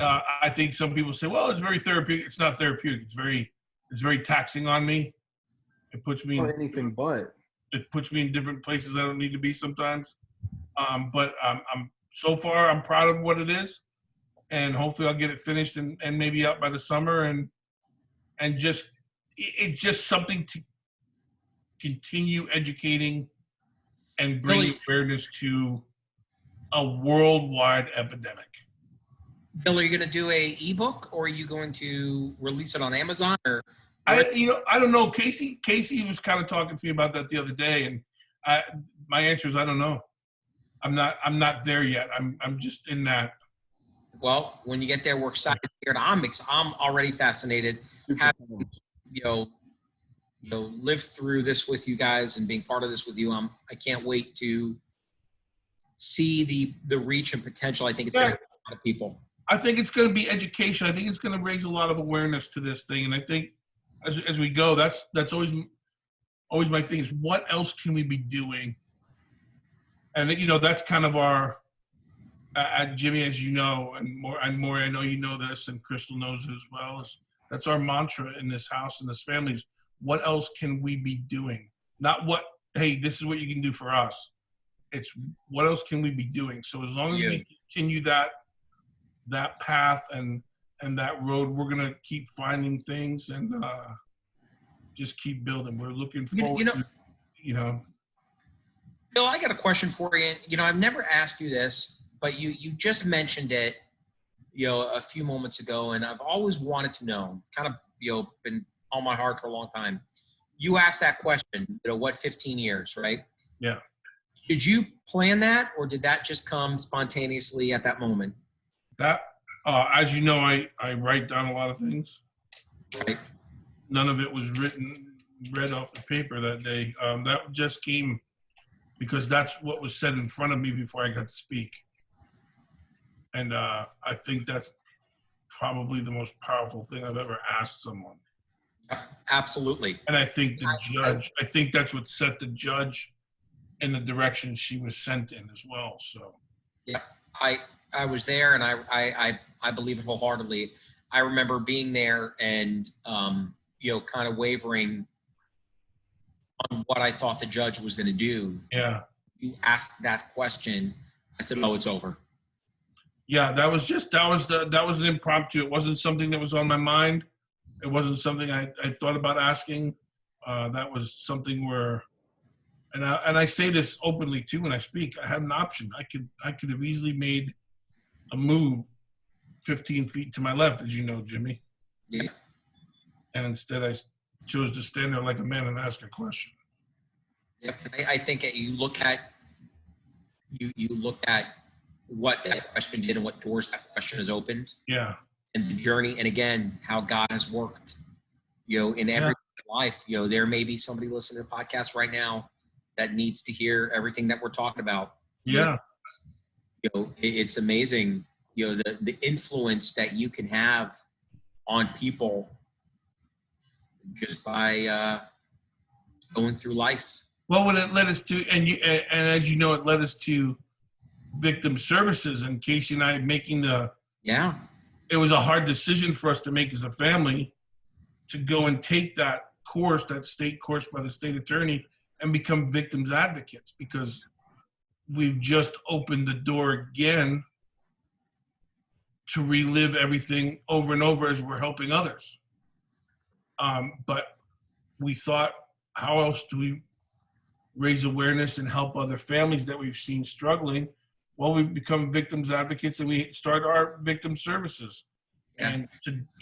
I think some people say, well, it's very therapeutic. It's not therapeutic. It's very taxing on me. It puts me anything but. It puts me in different places I don't need to be sometimes. But so far I'm proud of what it is, and hopefully I'll get it finished and maybe out by the summer, and it's just something to continue educating and bring awareness to a worldwide epidemic. Bill, are you going to do a ebook, or are you going to release it on Amazon? Or I don't know. Casey was kind of talking to me about that the other day, and my answer is I don't know. I'm not there yet. I'm just in that. Well, when you get there, we're excited to hear it. I'm already fascinated. Having, lived through this with you guys and being part of this with you. I can't wait to see the reach and potential. I think it's going to help a lot of people. I think it's going to be education. I think it's going to raise a lot of awareness to this thing. And I think as we go, that's always my thing is what else can we be doing And you know, that's kind of our Jimmy, as you know, and Maury, I know you know this, and Crystal knows it as well. That's our mantra in this house and this family is, what else can we be doing? Not what, hey, this is what you can do for us. It's what else can we be doing? So as long as we continue that path and that road, we're gonna keep finding things and just keep building. We're looking forward to, you know. Bill, I got a question for you. You know, I've never asked you this, but you just mentioned it, you know, a few moments ago, and I've always wanted to know, kind of, you know, been on my heart for a long time. You asked that question, you know, what 15 years, right? Yeah. Did you plan that, or did that just come spontaneously at that moment? That, as you know, I write down a lot of things. Right. None of it was read off the paper that day. That just came because that's what was said in front of me before I got to speak. And I think that's probably the most powerful thing I've ever asked someone. Absolutely. And I think I think that's what set the judge in the direction she was sent in as well. So yeah, I was there, and I believe it wholeheartedly. I remember being there and you know, kind of wavering on what I thought the judge was going to do. Yeah. You asked that question. I said, "Oh, it's over." Yeah, that was an impromptu. It wasn't something that was on my mind. It wasn't something I thought about asking. That was something where, and I say this openly too when I speak. I had an option. I could have easily made a move 15 feet to my left, as you know, Jimmy. Yeah. And instead, I chose to stand there like a man and ask a question. Yep. I think you look at what that question did and what doors that question has opened. Yeah. And the journey, and again, how God has worked, you know, in every life. You know, there may be somebody listening to the podcast right now that needs to hear everything that we're talking about. Yeah. You know, it's amazing, you know, the influence that you can have on people just by going through life. Well, what it led us to, and as you know, it led us to victim services, and Casey and I making it was a hard decision for us to make as a family to go and take that course, that state course by the state attorney, and become victims advocates, because we've just opened the door again to relive everything over and over as we're helping others. But we thought, how else do we raise awareness and help other families that we've seen struggling? Well, we become victims advocates, and we start our victim services. Yeah. And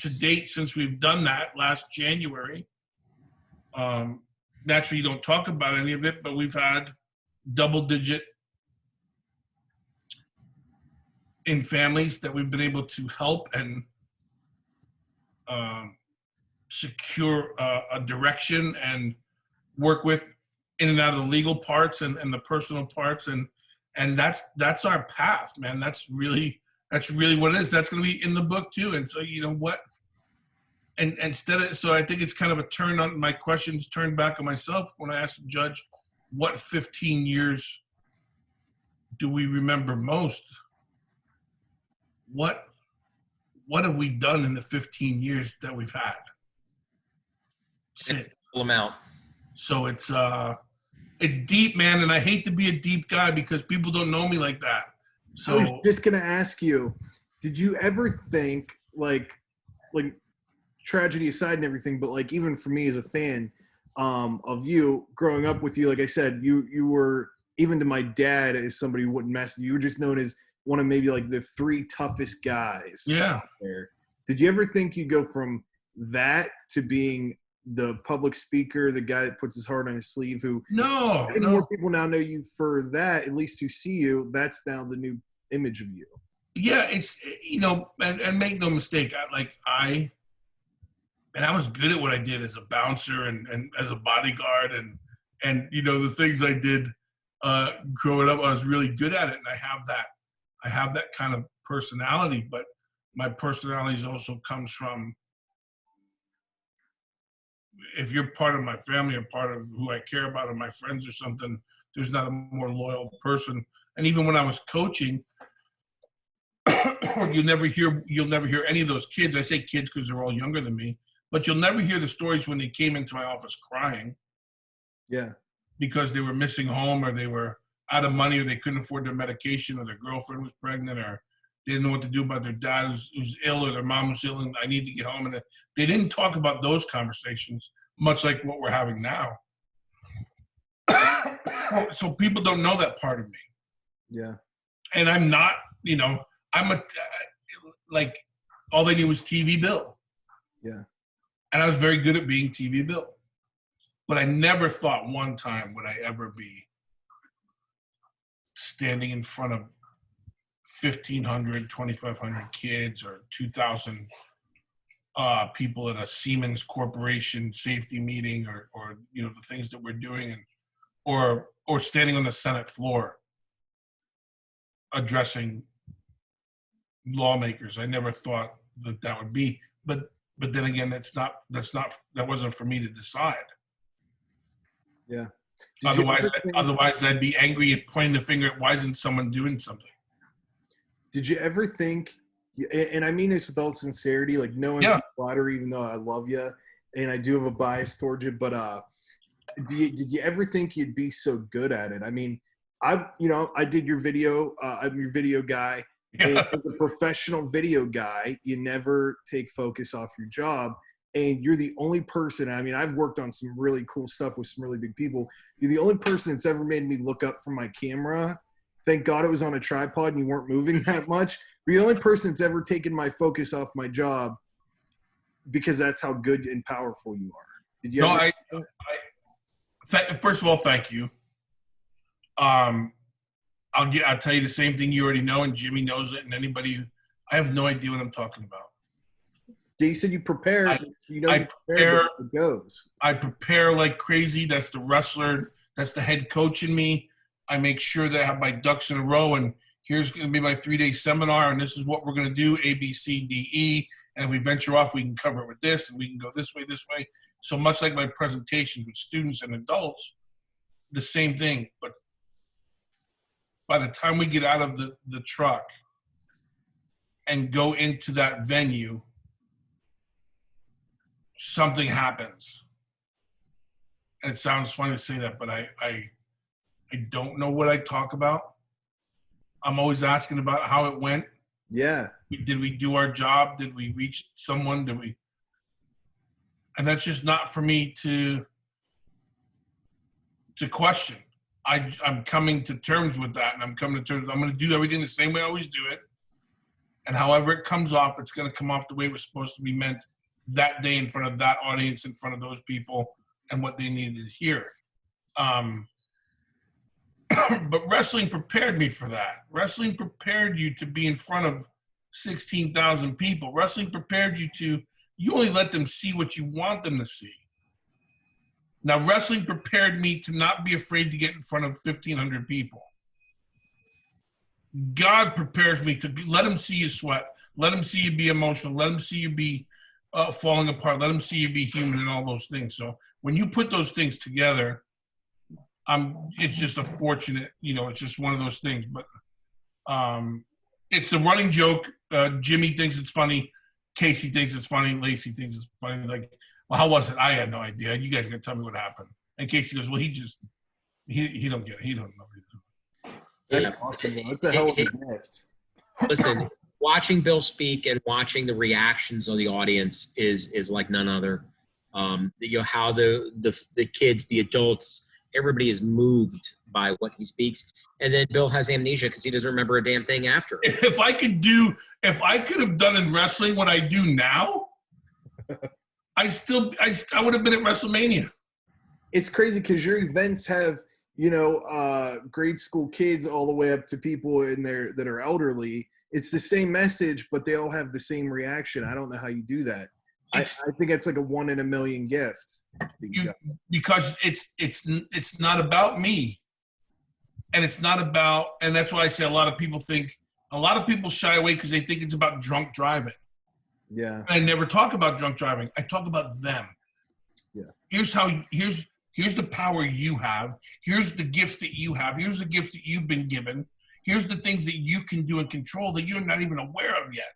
to date, since we've done that last January, naturally you don't talk about any of it, but we've had double-digit in families that we've been able to help and secure a direction and work with in and out of the legal parts and the personal parts, and that's our path, man. That's really what it is. That's going to be in the book too. And so, you know what, and so I think it's kind of a turn on my questions turned back on myself when I asked the judge, what 15 years do we remember most? What have we done in the 15 years that we've had? Six. Full amount. So it's deep, man, and I hate to be a deep guy because people don't know me like that. So I was just gonna ask you, did you ever think, like tragedy aside and everything, but like even for me as a fan of you, growing up with you, like I said, you were, even to my dad, as somebody who wouldn't mess with you, you were just known as one of maybe like the 3 toughest guys out there. Did you ever think you'd go from that to being the public speaker, the guy that puts his heart on his sleeve, who more people now know you for that, at least who see you, that's now the new image of you. Yeah, it's, you know, and make no mistake, I was good at what I did as a bouncer and as a bodyguard and you know, the things I did growing up, I was really good at it, and I have that kind of personality, but my personality also comes from, if you're part of my family or part of who I care about or my friends or something, there's not a more loyal person. And even when I was coaching, you'll never hear any of those kids. I say kids because they're all younger than me, but you'll never hear the stories when they came into my office crying. Yeah. Because they were missing home, or they were out of money, or they couldn't afford their medication, or their girlfriend was pregnant, or they didn't know what to do about their dad who's ill, or their mom was ill, and I need to get home. And they didn't talk about those conversations, much like what we're having now. So people don't know that part of me. Yeah. And I'm not, like, all they knew was TV Bill. Yeah. And I was very good at being TV Bill. But I never thought one time would I ever be standing in front of 1,500, 2,500 kids, or 2,000 people at a Siemens Corporation safety meeting, or the things that we're doing, or standing on the Senate floor addressing lawmakers. I never thought that would be, but then again, that wasn't for me to decide. Yeah. Otherwise, I'd be angry and pointing the finger at why isn't someone doing something. Did you ever think, and I mean this with all sincerity, like no one's flattery, even though I love you and I do have a bias towards you, but did you ever think you'd be so good at it? I mean, I did your video. I'm your video guy. Yeah. And as a professional video guy, you never take focus off your job. And you're the only person, I mean, I've worked on some really cool stuff with some really big people. You're the only person that's ever made me look up from my camera. Thank God it was on a tripod and you weren't moving that much. You're the only person that's ever taken my focus off my job, because that's how good and powerful you are. Did you first of all, thank you. I'll tell you the same thing you already know, and Jimmy knows it, and anybody, I have no idea what I'm talking about. Yeah, you said you prepare. I prepare like crazy. That's the wrestler. That's the head coach in me. I make sure that I have my ducks in a row, and here's going to be my 3-day seminar, and this is what we're going to do, A, B, C, D, E. And if we venture off, we can cover it with this, and we can go this way. So much like my presentations with students and adults, the same thing. But by the time we get out of the truck and go into that venue, something happens. And it sounds funny to say that, but I don't know what I talk about. I'm always asking about how it went. Yeah. Did we do our job? Did we reach someone? And that's just not for me to question. I'm coming to terms with that, and I'm going to do everything the same way I always do it. And however it comes off, it's going to come off the way it was supposed to be meant that day in front of that audience, in front of those people, and what they needed to hear. But wrestling prepared me for that. Wrestling prepared you to be in front of 16,000 people. Wrestling prepared you you only let them see what you want them to see. Now, wrestling prepared me to not be afraid to get in front of 1,500 people. God prepares me to let them see you sweat, let them see you be emotional, let them see you be falling apart, let them see you be human, and all those things. So when you put those things together, it's just a fortunate, it's just one of those things. But it's the running joke. Jimmy thinks it's funny. Casey thinks it's funny. Lacey thinks it's funny. Like, well, how was it? I had no idea. You guys got to tell me what happened. And Casey goes, well, he don't get it. He don't know. That's awesome. It's a hell of a gift. Listen, watching Bill speak and watching the reactions of the audience is like none other. How the kids, the adults, everybody is moved by what he speaks. And then Bill has amnesia because he doesn't remember a damn thing after. If I could have done in wrestling what I do now, I would have been at WrestleMania. It's crazy because your events have, grade school kids all the way up to people in there that are elderly. It's the same message, but they all have the same reaction. I don't know how you do that. I think it's like a 1 in a million gift. Because it's not about me. And it's not about, and that's why I say a lot of people shy away because they think it's about drunk driving. Yeah. And I never talk about drunk driving. I talk about them. Yeah. Here's Here's the power you have. Here's the gifts that you have. Here's the gifts that you've been given. Here's the things that you can do and control that you're not even aware of yet.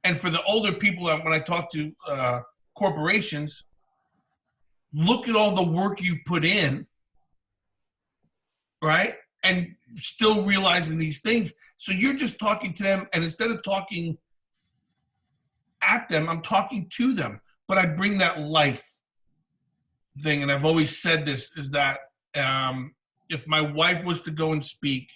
And for the older people, when I talk to corporations, look at all the work you put in, right? And still realizing these things. So you're just talking to them, and instead of talking at them, I'm talking to them. But I bring that life thing, and I've always said this, is that if my wife was to go and speak,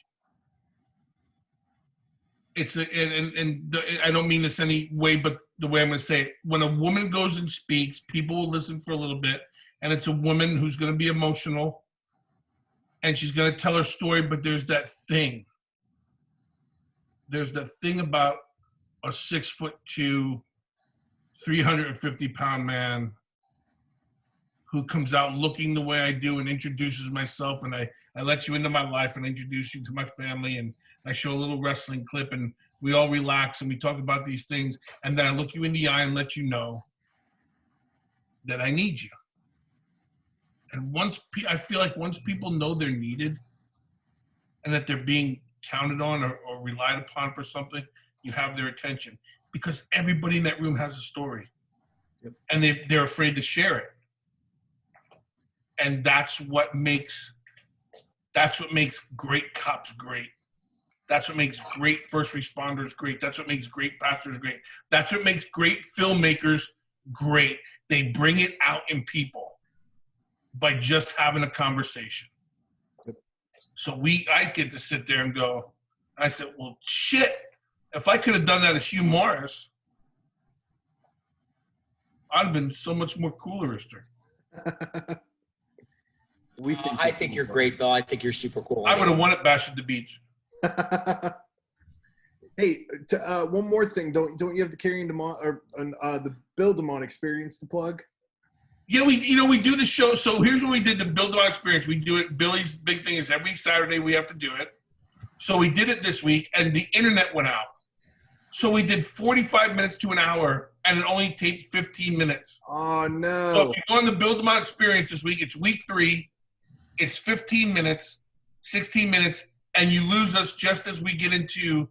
and I don't mean this any way, but the way I'm going to say it, when a woman goes and speaks, people will listen for a little bit, and it's a woman who's going to be emotional, and she's going to tell her story, but there's that thing. There's that thing about a 6'2", 350-pound man who comes out looking the way I do and introduces myself, and I let you into my life and introduce you to my family, and I show a little wrestling clip, and we all relax and we talk about these things, and then I look you in the eye and let you know that I need you. And I feel like once people know they're needed and that they're being counted on or relied upon for something, you have their attention, because everybody in that room has a story. Yep. And they're afraid to share it. And that's what makes great cops great. That's what makes great first responders great. That's what makes great pastors great. That's what makes great filmmakers great. They bring it out in people by just having a conversation. So I get to sit there and go, I said, well, shit, if I could have done that as Hugh Morris, I'd have been so much more coolerister. I think you're great, Bill. I think you're super cool. I would have won at Bash at the Beach. Hey, one more thing. Don't you have the Keri and DeMott or the Bill DeMott experience to plug? Yeah, we do the show. So here's what we did, the Bill DeMott experience. We do it. Billy's big thing is every Saturday we have to do it. So we did it this week, and the internet went out. So we did 45 minutes to an hour, and it only taped 15 minutes. Oh, no. So if you go on the Bill DeMott experience this week, it's week 3. It's 15 minutes, 16 minutes, and you lose us just as we get into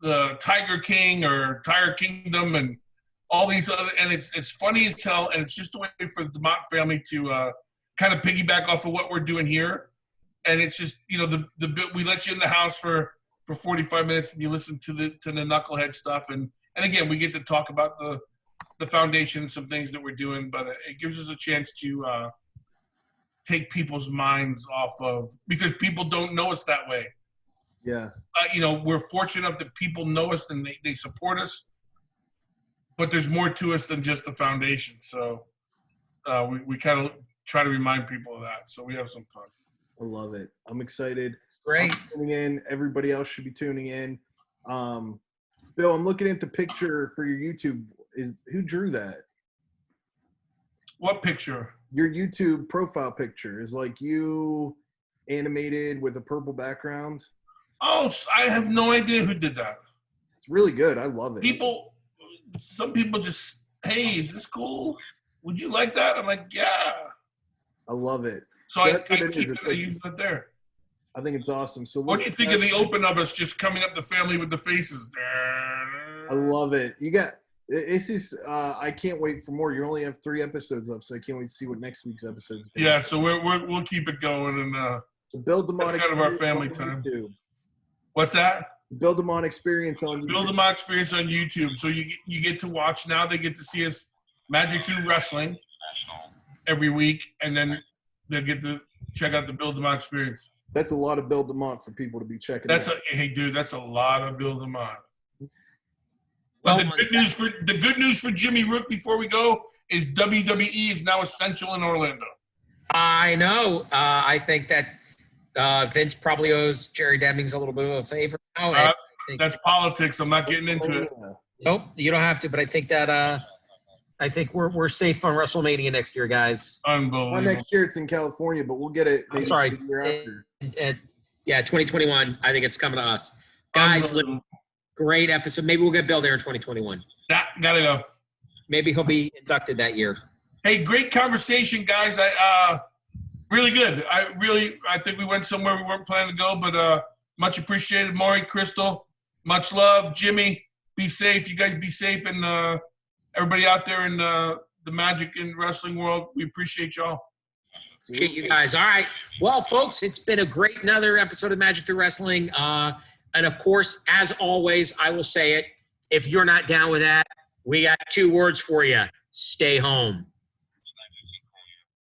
the Tiger King or Tiger Kingdom and all these other, and it's funny as hell, and it's just a way for the DeMott family to kind of piggyback off of what we're doing here. And it's just, we let you in the house for 45 minutes, and you listen to the knucklehead stuff, and again, we get to talk about the foundation and some things that we're doing, but it gives us a chance to take people's minds off of, because people don't know us that way. Yeah. We're fortunate enough that people know us and they support us, but there's more to us than just the foundation. So we kind of try to remind people of that. So we have some fun. I love it. I'm excited. Great. I'm tuning in. Everybody else should be tuning in. Bill, I'm looking at the picture for your YouTube. Who drew that? What picture? Your YouTube profile picture is like you animated with a purple background. Oh, I have no idea who did that. It's really good. I love it. Some people just, hey, is this cool? Would you like that? I'm like, yeah. I love it. So I use it there. I think it's awesome. So what do you think of the open of us just coming up the family with the faces? I love it. This is I can't wait for more. You only have 3 episodes up, so I can't wait to see what next week's episode's going to be. Yeah, so we'll keep it going, and the Bill DeMott that's kind of our family time. YouTube. What's that? The Bill DeMott experience on YouTube. Bill DeMott experience on YouTube. So you get to watch now. They get to see us Magic through wrestling every week, and then they'll get to check out the Bill DeMott experience. That's a lot of Bill DeMott for people to be checking out. Hey, dude, that's a lot of Bill DeMott. Well, the good news for Jimmy Rook before we go is WWE is now essential in Orlando. I know. I think that Vince probably owes Jerry Demings a little bit of a favor now. That's politics. I'm not getting into it. Nope, you don't have to. But I think that I think we're safe on WrestleMania next year, guys. Unbelievable. Well, next year it's in California, but we'll get it. I'm sorry. The year after. 2021. I think it's coming to us, guys. Great episode. Maybe we'll get Bill there in 2021. Gotta go. Maybe he'll be inducted that year. Hey, great conversation, guys. Really good. I think we went somewhere we weren't planning to go, but much appreciated. Maury, Crystal, much love. Jimmy, be safe. You guys be safe, and everybody out there in the magic and wrestling world, we appreciate y'all. Appreciate you guys. All right. Well, folks, it's been a great another episode of Magic Through Wrestling. And of course, as always, I will say it. If you're not down with that, we got 2 words for you. Stay home.